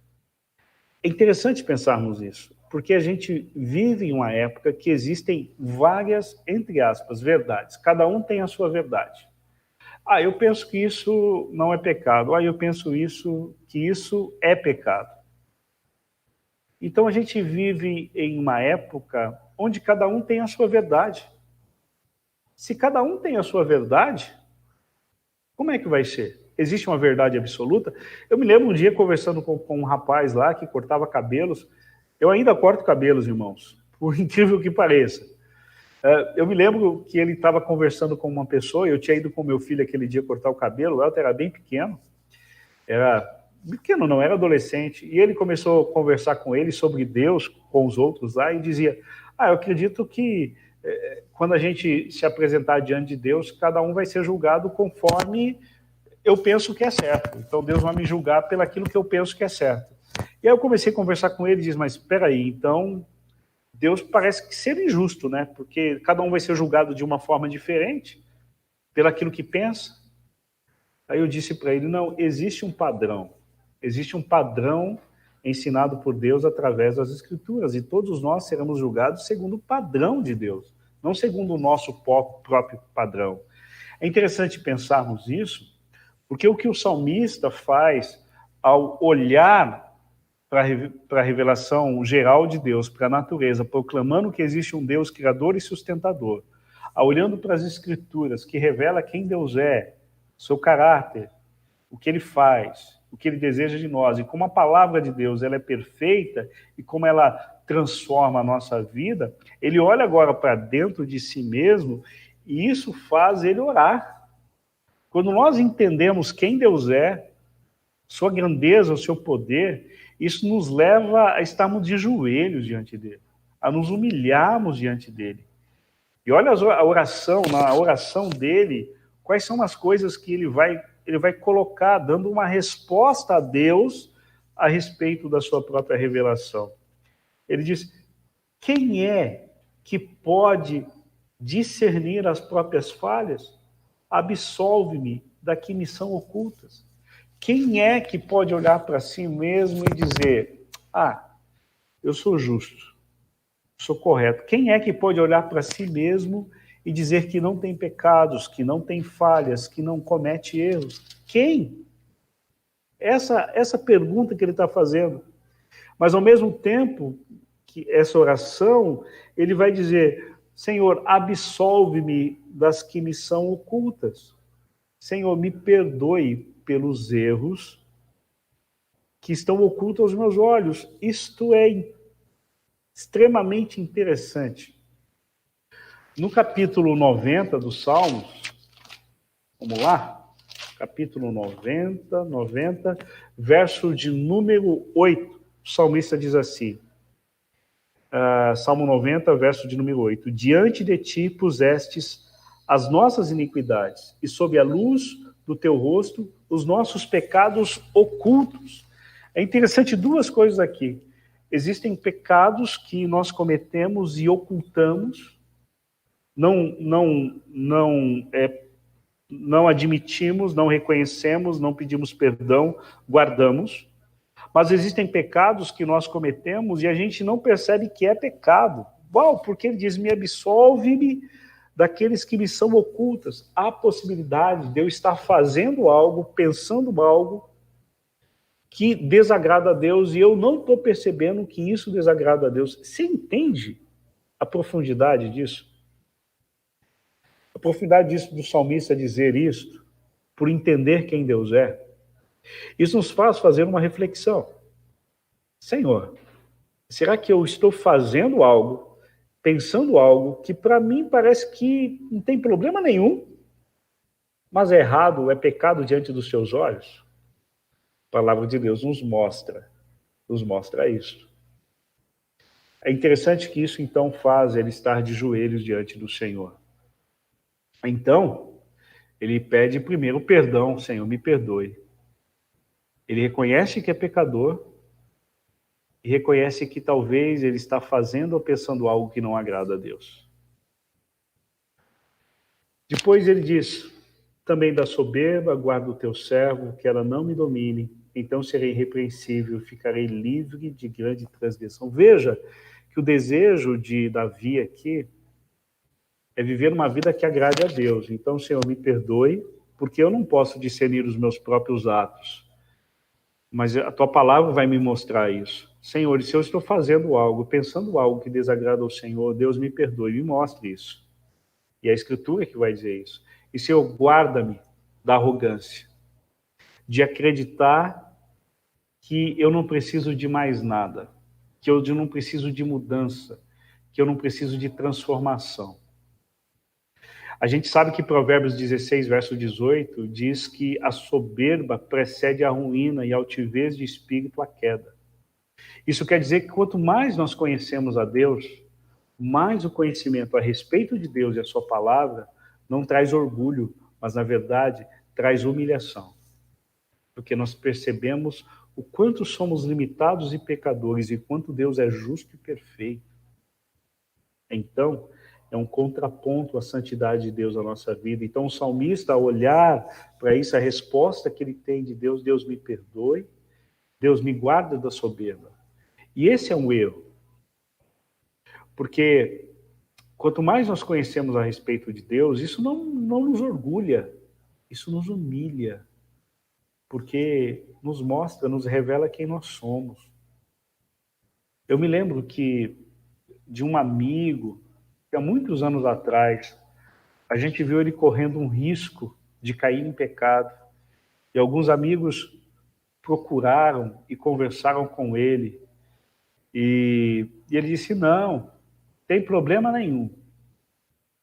É interessante pensarmos isso, porque a gente vive em uma época que existem várias, entre aspas, verdades. Cada um tem a sua verdade. Eu penso que isso não é pecado. Eu penso que isso é pecado. Então a gente vive em uma época onde cada um tem a sua verdade. Se cada um tem a sua verdade, como é que vai ser? Existe uma verdade absoluta? Eu me lembro um dia conversando com um rapaz lá que cortava cabelos. Eu ainda corto cabelos, irmãos, por incrível que pareça. Eu me lembro que ele estava conversando com uma pessoa, eu tinha ido com meu filho aquele dia cortar o cabelo, o Elton era bem pequeno, era adolescente, e ele começou a conversar com ele sobre Deus, com os outros lá, e dizia, eu acredito que quando a gente se apresentar diante de Deus, cada um vai ser julgado conforme eu penso que é certo. Então Deus vai me julgar pelo aquilo que eu penso que é certo. E aí eu comecei a conversar com ele e disse, mas espera aí, então Deus parece que ser injusto, né? Porque cada um vai ser julgado de uma forma diferente, pelaquilo que pensa. Aí eu disse para ele, não, existe um padrão ensinado por Deus através das Escrituras, e todos nós seremos julgados segundo o padrão de Deus, não segundo o nosso próprio padrão. É interessante pensarmos isso, porque o que o salmista faz ao olhar para a revelação geral de Deus, para a natureza, proclamando que existe um Deus criador e sustentador, olhando para as Escrituras, que revela quem Deus é, seu caráter, o que ele faz, o que ele deseja de nós, e como a palavra de Deus ela é perfeita, e como ela transforma a nossa vida, ele olha agora para dentro de si mesmo, e isso faz ele orar. Quando nós entendemos quem Deus é, sua grandeza, o seu poder, isso nos leva a estarmos de joelhos diante dele, a nos humilharmos diante dele. E olha a oração, na oração dele, quais são as coisas que ele vai colocar, dando uma resposta a Deus a respeito da sua própria revelação. Ele diz, quem é que pode discernir as próprias falhas? Absolve-me da que me são ocultas. Quem é que pode olhar para si mesmo e dizer, eu sou justo, sou correto? Quem é que pode olhar para si mesmo e dizer que não tem pecados, que não tem falhas, que não comete erros? Quem? Essa pergunta que ele está fazendo. Mas, ao mesmo tempo, que essa oração, ele vai dizer, Senhor, absolve-me das que me são ocultas. Senhor, me perdoe pelos erros que estão ocultos aos meus olhos. Isto é extremamente interessante. No capítulo 90 dos Salmos, vamos lá? Capítulo 90, verso de número 8, o salmista diz assim, Salmo 90, verso de número 8, diante de ti pusestes as nossas iniquidades, e sob a luz do teu rosto, os nossos pecados ocultos. É interessante duas coisas aqui. Existem pecados que nós cometemos e ocultamos, não admitimos, não reconhecemos, não pedimos perdão, guardamos. Mas existem pecados que nós cometemos e a gente não percebe que é pecado. Uau, porque ele diz, me absolve-me daqueles que me são ocultas. Há possibilidade de eu estar fazendo algo, pensando algo que desagrada a Deus e eu não estou percebendo que isso desagrada a Deus. Você entende a profundidade disso? A profundidade disso do salmista dizer isto, por entender quem Deus é. Isso nos faz fazer uma reflexão. Senhor, será que eu estou fazendo algo, pensando algo que para mim parece que não tem problema nenhum, mas é errado, é pecado diante dos seus olhos? A palavra de Deus nos mostra isso. É interessante que isso então faz ele estar de joelhos diante do Senhor. Então, ele pede primeiro perdão, Senhor, me perdoe. Ele reconhece que é pecador e reconhece que talvez ele está fazendo ou pensando algo que não agrada a Deus. Depois ele diz, também da soberba, guarda o teu servo, que ela não me domine, então serei irrepreensível, ficarei livre de grande transgressão. Veja que o desejo de Davi aqui é viver uma vida que agrade a Deus. Então, Senhor, me perdoe, porque eu não posso discernir os meus próprios atos. Mas a tua palavra vai me mostrar isso. Senhor, se eu estou fazendo algo, pensando algo que desagrada ao Senhor, Deus me perdoe, me mostre isso. E é a Escritura que vai dizer isso. E Senhor, guarda-me da arrogância, de acreditar que eu não preciso de mais nada, que eu não preciso de mudança, que eu não preciso de transformação. A gente sabe que Provérbios 16, verso 18, diz que a soberba precede a ruína e a altivez de espírito a queda. Isso quer dizer que quanto mais nós conhecemos a Deus, mais o conhecimento a respeito de Deus e a sua palavra não traz orgulho, mas na verdade traz humilhação. Porque nós percebemos o quanto somos limitados e pecadores e quanto Deus é justo e perfeito. Então, é um contraponto à santidade de Deus na nossa vida. Então, o salmista, ao olhar para isso, a resposta que ele tem de Deus, Deus me perdoe, Deus me guarda da soberba. E esse é um erro. Porque quanto mais nós conhecemos a respeito de Deus, isso não nos orgulha, isso nos humilha. Porque nos mostra, nos revela quem nós somos. Eu me lembro de um amigo, que há muitos anos atrás, a gente viu ele correndo um risco de cair em pecado. E alguns amigos procuraram e conversaram com ele. E ele disse, não, tem problema nenhum.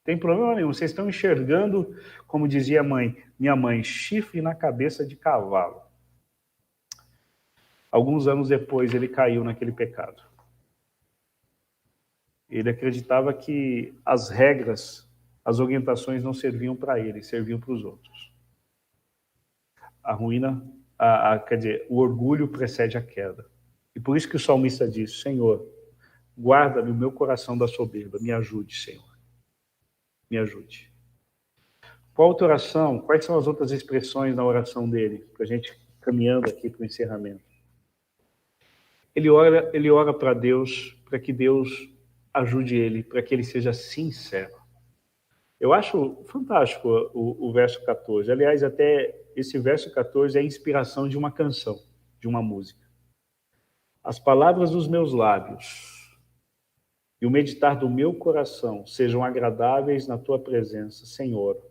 Tem problema nenhum. Vocês estão enxergando, como dizia minha mãe, chifre na cabeça de cavalo. Alguns anos depois, ele caiu naquele pecado. Ele acreditava que as regras, as orientações não serviam para ele, serviam para os outros. A ruína, quer dizer, o orgulho precede a queda. E por isso que o salmista diz, Senhor, guarda-me o meu coração da soberba, me ajude, Senhor. Me ajude. Qual outra oração? Quais são as outras expressões na oração dele? Para a gente caminhando aqui para o encerramento. Ele ora para Deus, para que Deus ajude ele, para que ele seja sincero. Eu acho fantástico o verso 14. Aliás, até esse verso 14 é a inspiração de uma canção, de uma música. As palavras dos meus lábios e o meditar do meu coração sejam agradáveis na tua presença, Senhor,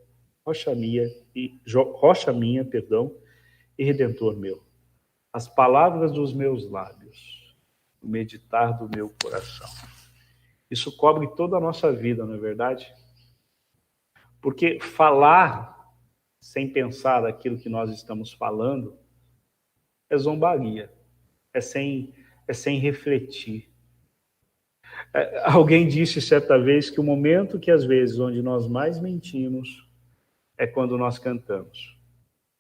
rocha minha, e redentor meu. As palavras dos meus lábios, o meditar do meu coração. Isso cobre toda a nossa vida, não é verdade? Porque falar sem pensar aquilo que nós estamos falando é zombaria, é sem refletir. Alguém disse certa vez que o momento que às vezes onde nós mais mentimos é quando nós cantamos.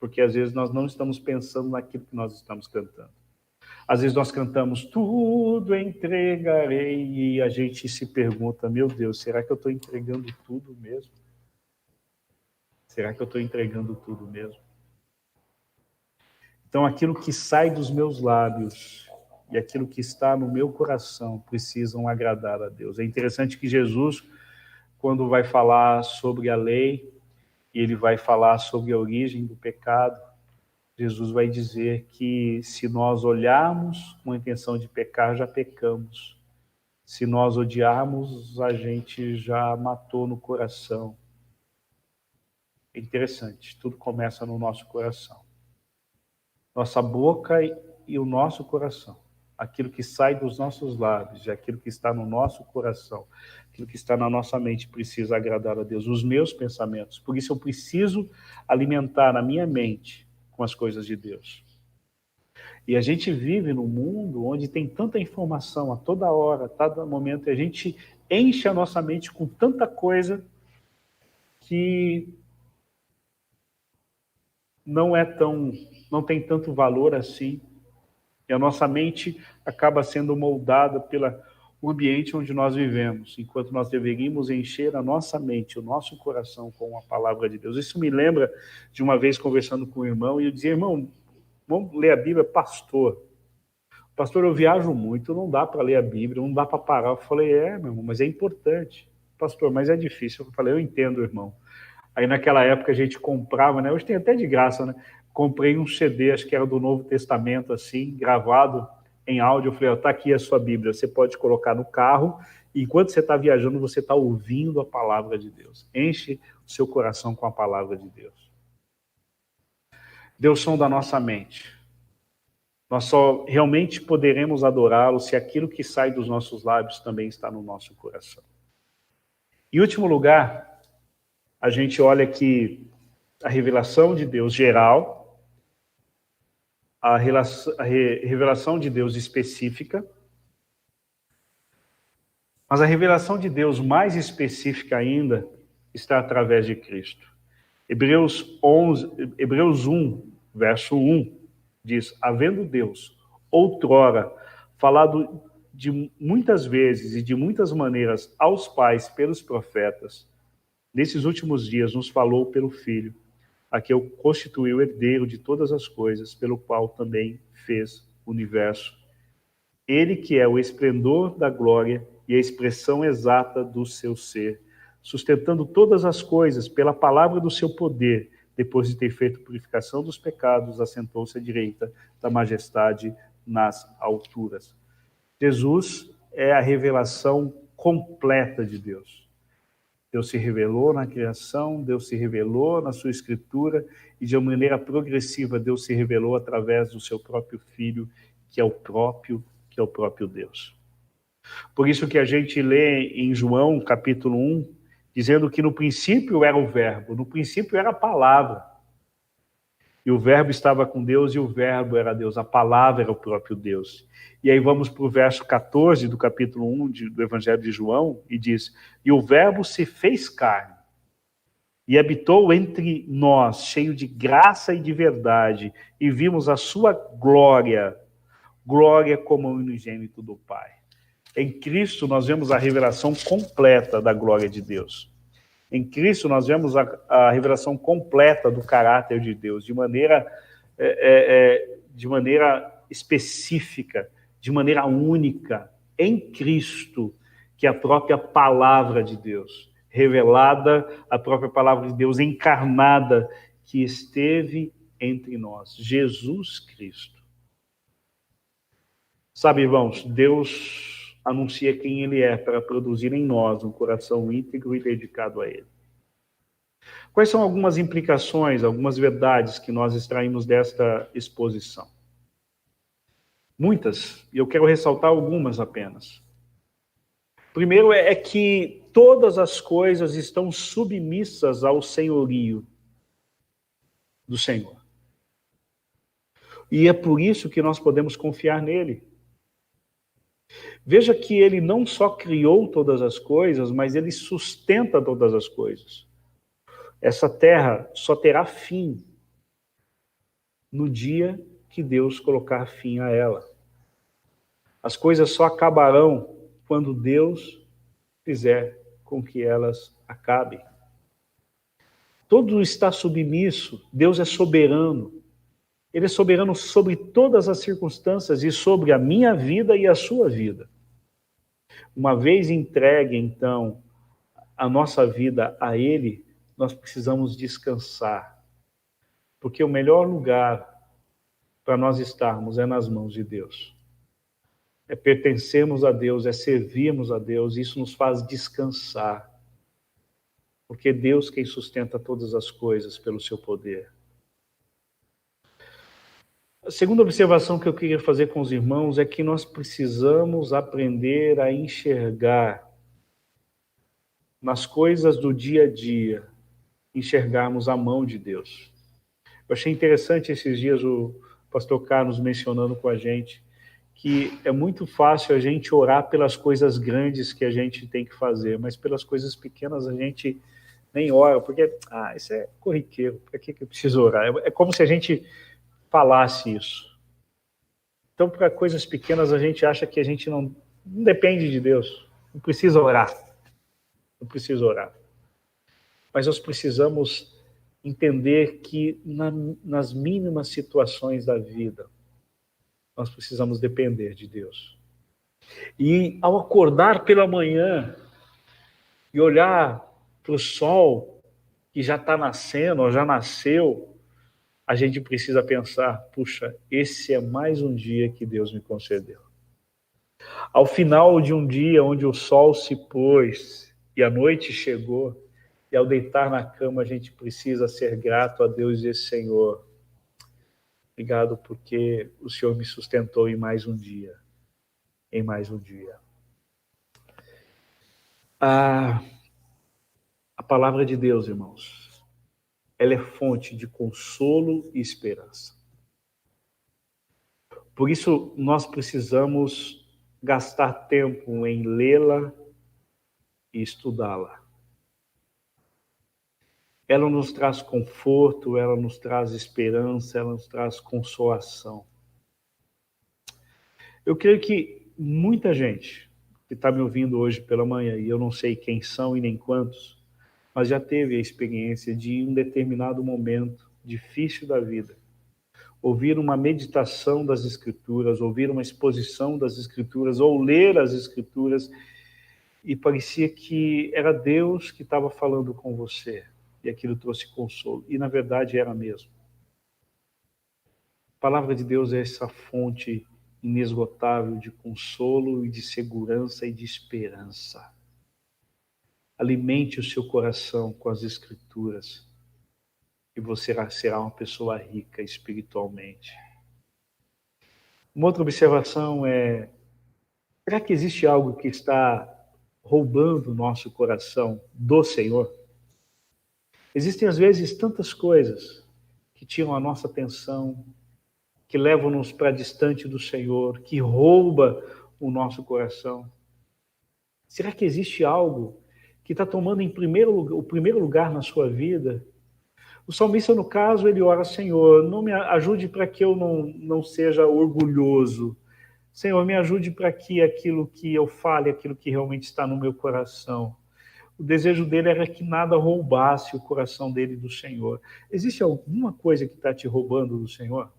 Porque às vezes nós não estamos pensando naquilo que nós estamos cantando. Às vezes nós cantamos, tudo entregarei, e a gente se pergunta, meu Deus, será que eu estou entregando tudo mesmo? Será que eu estou entregando tudo mesmo? Então aquilo que sai dos meus lábios e aquilo que está no meu coração precisam agradar a Deus. É interessante que Jesus, quando vai falar sobre a lei, e ele vai falar sobre a origem do pecado, Jesus vai dizer que se nós olharmos com a intenção de pecar, já pecamos. Se nós odiarmos, a gente já matou no coração. É interessante, tudo começa no nosso coração. Nossa boca e o nosso coração. Aquilo que sai dos nossos lábios, e aquilo que está no nosso coração, aquilo que está na nossa mente precisa agradar a Deus. Os meus pensamentos. Por isso eu preciso alimentar a minha mente com as coisas de Deus. E a gente vive num mundo onde tem tanta informação a toda hora, a todo momento, e a gente enche a nossa mente com tanta coisa que não tem tanto valor assim. E a nossa mente acaba sendo moldada pelo ambiente onde nós vivemos, enquanto nós deveríamos encher a nossa mente, o nosso coração com a palavra de Deus. Isso me lembra de uma vez conversando com um irmão, e eu dizia: irmão, vamos ler a Bíblia. Pastor, eu viajo muito, não dá para ler a Bíblia, não dá para parar. Eu falei: meu irmão, mas é importante. Pastor, mas é difícil. Eu falei: eu entendo, irmão. Aí naquela época a gente comprava, né? Hoje tem até de graça, né? Comprei um CD, acho que era do Novo Testamento, assim, gravado em áudio. Eu falei: tá aqui a sua Bíblia, você pode colocar no carro, e enquanto você está viajando, você está ouvindo a palavra de Deus. Enche o seu coração com a palavra de Deus. Deus, som da nossa mente. Nós só realmente poderemos adorá-lo se aquilo que sai dos nossos lábios também está no nosso coração. Em último lugar, a gente olha aqui a revelação de Deus geral, a revelação de Deus específica, mas a revelação de Deus mais específica ainda está através de Cristo. Hebreus 1, verso 1, diz: havendo Deus outrora falado de muitas vezes e de muitas maneiras aos pais pelos profetas, nesses últimos dias nos falou pelo Filho, a que o constituiu herdeiro de todas as coisas, pelo qual também fez o universo. Ele que é o esplendor da glória e a expressão exata do seu ser, sustentando todas as coisas pela palavra do seu poder, depois de ter feito purificação dos pecados, assentou-se à direita da majestade nas alturas. Jesus é a revelação completa de Deus. Deus se revelou na criação, Deus se revelou na sua escritura, e de uma maneira progressiva Deus se revelou através do seu próprio Filho, que é o próprio Deus. Por isso que a gente lê em João, capítulo 1, dizendo que no princípio era o verbo, no princípio era a palavra. E o verbo estava com Deus e o verbo era Deus, a palavra era o próprio Deus. E aí vamos para o verso 14 do capítulo 1 do Evangelho de João, e diz: e o verbo se fez carne e habitou entre nós, cheio de graça e de verdade, e vimos a sua glória, glória como o unigênito do Pai. Em Cristo nós vemos a revelação completa da glória de Deus. Em Cristo nós vemos a revelação completa do caráter de Deus, de maneira específica, de maneira única, em Cristo, que é a própria palavra de Deus, revelada, a própria palavra de Deus encarnada, que esteve entre nós, Jesus Cristo. Sabe, irmãos, Deus anuncia quem Ele é para produzir em nós um coração íntegro e dedicado a Ele. Quais são algumas implicações, algumas verdades que nós extraímos desta exposição? Muitas, e eu quero ressaltar algumas apenas. Primeiro é que todas as coisas estão submissas ao senhorio do Senhor. E é por isso que nós podemos confiar nele. Veja que ele não só criou todas as coisas, mas ele sustenta todas as coisas. Essa terra só terá fim no dia que Deus colocar fim a ela. As coisas só acabarão quando Deus fizer com que elas acabem. Tudo está submisso, Deus é soberano. Ele é soberano sobre todas as circunstâncias e sobre a minha vida e a sua vida. Uma vez entregue, então, a nossa vida a Ele, nós precisamos descansar. Porque o melhor lugar para nós estarmos é nas mãos de Deus. É pertencermos a Deus, é servirmos a Deus, isso nos faz descansar. Porque é Deus quem sustenta todas as coisas pelo seu poder. A segunda observação que eu queria fazer com os irmãos é que nós precisamos aprender a enxergar nas coisas do dia a dia, enxergarmos a mão de Deus. Eu achei interessante esses dias o pastor Carlos mencionando com a gente que é muito fácil a gente orar pelas coisas grandes que a gente tem que fazer, mas pelas coisas pequenas a gente nem ora, porque isso é corriqueiro, para que eu preciso orar? É como se a gente falasse isso. Então, para coisas pequenas, a gente acha que a gente não depende de Deus. Não precisa orar. Não precisa orar. Mas nós precisamos entender que nas mínimas situações da vida, nós precisamos depender de Deus. E ao acordar pela manhã e olhar para o sol que já está nascendo, ou já nasceu, a gente precisa pensar, puxa, esse é mais um dia que Deus me concedeu. Ao final de um dia onde o sol se pôs e a noite chegou, e ao deitar na cama a gente precisa ser grato a Deus e dizer, Senhor, obrigado porque o Senhor me sustentou em mais um dia. Em mais um dia. A palavra de Deus, irmãos, ela é fonte de consolo e esperança. Por isso, nós precisamos gastar tempo em lê-la e estudá-la. Ela nos traz conforto, ela nos traz esperança, ela nos traz consolação. Eu creio que muita gente que está me ouvindo hoje pela manhã, e eu não sei quem são e nem quantos, mas já teve a experiência de, em um determinado momento difícil da vida, ouvir uma meditação das Escrituras, ouvir uma exposição das Escrituras, ou ler as Escrituras, e parecia que era Deus que estava falando com você, e aquilo trouxe consolo, e na verdade era mesmo. A palavra de Deus é essa fonte inesgotável de consolo e de segurança e de esperança. Alimente o seu coração com as Escrituras e você será uma pessoa rica espiritualmente. Uma outra observação é, será que existe algo que está roubando o nosso coração do Senhor? Existem às vezes tantas coisas que tiram a nossa atenção, que levam-nos para distante do Senhor, que rouba o nosso coração. Será que existe algo que está tomando o primeiro lugar na sua vida? O salmista, no caso, ele ora, Senhor, não me ajude para que eu não seja orgulhoso. Senhor, me ajude para que aquilo que eu fale, aquilo que realmente está no meu coração. O desejo dele era que nada roubasse o coração dele do Senhor. Existe alguma coisa que está te roubando do Senhor?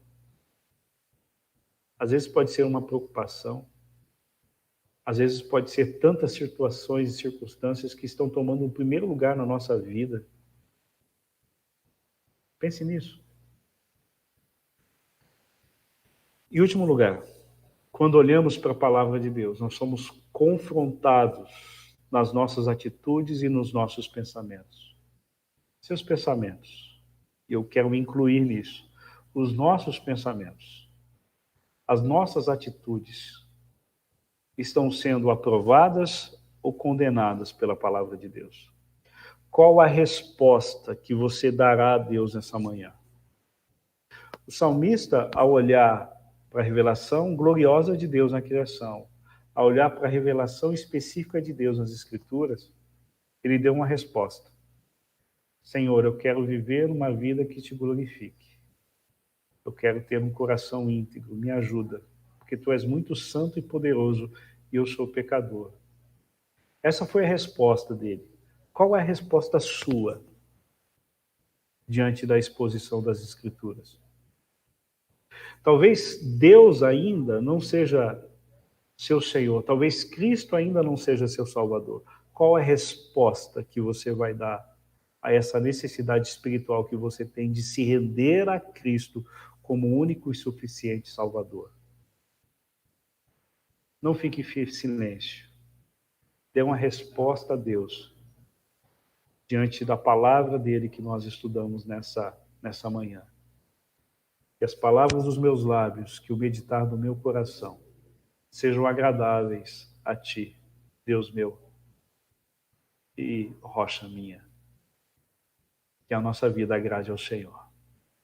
Às vezes pode ser uma preocupação. Às vezes pode ser tantas situações e circunstâncias que estão tomando o primeiro lugar na nossa vida. Pense nisso. Em último lugar, quando olhamos para a palavra de Deus, nós somos confrontados nas nossas atitudes e nos nossos pensamentos. Seus pensamentos. Eu quero me incluir nisso. Os nossos pensamentos. As nossas atitudes estão sendo aprovadas ou condenadas pela palavra de Deus? Qual a resposta que você dará a Deus nessa manhã? O salmista, ao olhar para a revelação gloriosa de Deus na criação, ao olhar para a revelação específica de Deus nas Escrituras, ele deu uma resposta. Senhor, eu quero viver uma vida que te glorifique. Eu quero ter um coração íntegro, me ajuda, porque tu és muito santo e poderoso e eu sou pecador. Essa foi a resposta dele. Qual é a resposta sua diante da exposição das Escrituras? Talvez Deus ainda não seja seu Senhor, talvez Cristo ainda não seja seu Salvador. Qual é a resposta que você vai dar a essa necessidade espiritual que você tem de se render a Cristo como único e suficiente Salvador? Não fique em silêncio. Dê uma resposta a Deus diante da palavra dele que nós estudamos nessa manhã. Que as palavras dos meus lábios, que o meditar do meu coração sejam agradáveis a ti, Deus meu e rocha minha. Que a nossa vida agrade ao Senhor.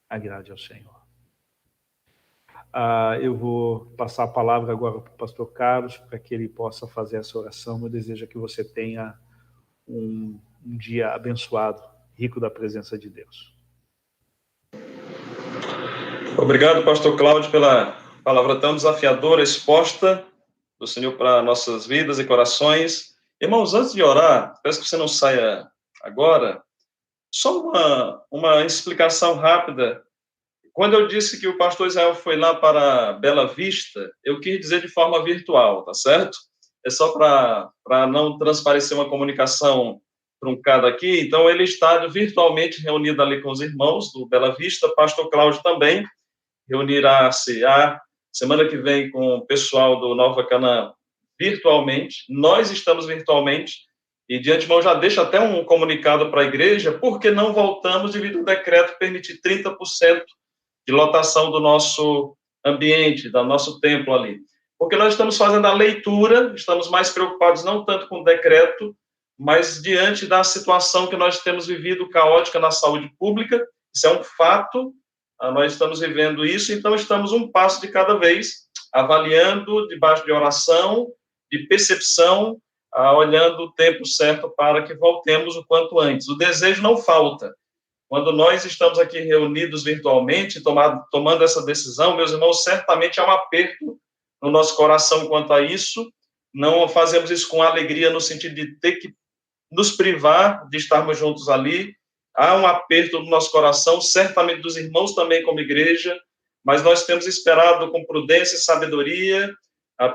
Agrade ao Senhor. Eu vou passar a palavra agora para o pastor Carlos, para que ele possa fazer essa oração. Eu desejo que você tenha um dia abençoado, rico da presença de Deus. Obrigado, pastor Cláudio, pela palavra tão desafiadora, exposta do Senhor para nossas vidas e corações. Irmãos, antes de orar, peço que você não saia agora, só uma explicação rápida. Quando eu disse que o pastor Israel foi lá para Bela Vista, eu quis dizer de forma virtual, tá certo? É só para não transparecer uma comunicação truncada aqui. Então, ele está virtualmente reunido ali com os irmãos do Bela Vista. Pastor Cláudio também reunirá-se a semana que vem com o pessoal do Nova Canaã virtualmente. Nós estamos virtualmente. E de antemão já deixa até um comunicado para a igreja, porque não voltamos devido ao decreto permitir 30% de lotação do nosso ambiente, do nosso templo ali. Porque nós estamos fazendo a leitura, estamos mais preocupados não tanto com o decreto, mas diante da situação que nós temos vivido caótica na saúde pública. Isso é um fato, nós estamos vivendo isso, então estamos um passo de cada vez, avaliando debaixo de oração, de percepção, olhando o tempo certo para que voltemos o quanto antes. O desejo não falta. Quando nós estamos aqui reunidos virtualmente, tomando essa decisão, meus irmãos, certamente há um aperto no nosso coração quanto a isso. Não fazemos isso com alegria no sentido de ter que nos privar de estarmos juntos ali. Há um aperto no nosso coração, certamente dos irmãos também como igreja, mas nós temos esperado com prudência e sabedoria,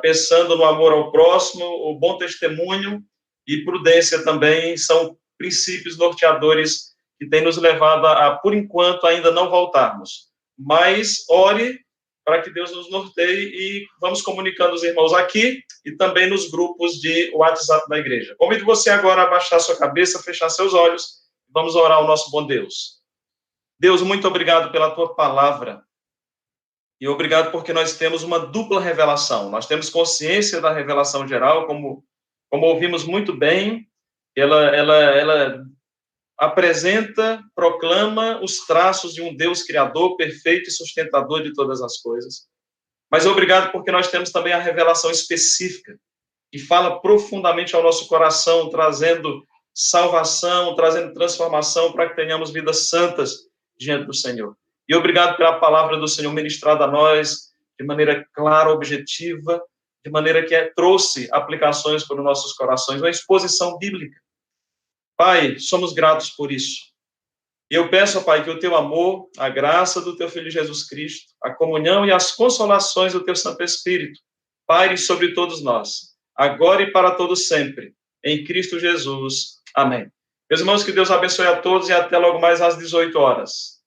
pensando no amor ao próximo, o bom testemunho e prudência também são princípios norteadores que têm nos levado a, por enquanto, ainda não voltarmos. Mas ore para que Deus nos norteie e vamos comunicando os irmãos aqui e também nos grupos de WhatsApp da igreja. Convido você agora a abaixar sua cabeça, fechar seus olhos e vamos orar ao nosso bom Deus. Deus, muito obrigado pela tua palavra e obrigado porque nós temos uma dupla revelação. Nós temos consciência da revelação geral, como ouvimos muito bem, ela apresenta, proclama os traços de um Deus criador, perfeito e sustentador de todas as coisas. Mas obrigado porque nós temos também a revelação específica, que fala profundamente ao nosso coração, trazendo salvação, trazendo transformação para que tenhamos vidas santas diante do Senhor. E obrigado pela palavra do Senhor ministrada a nós, de maneira clara, objetiva, de maneira que trouxe aplicações para os nossos corações, uma exposição bíblica. Pai, somos gratos por isso. E eu peço, Pai, que o teu amor, a graça do teu Filho Jesus Cristo, a comunhão e as consolações do teu Santo Espírito, paire sobre todos nós, agora e para todos sempre, em Cristo Jesus. Amém. Meus irmãos, que Deus abençoe a todos e até logo mais às 18 horas.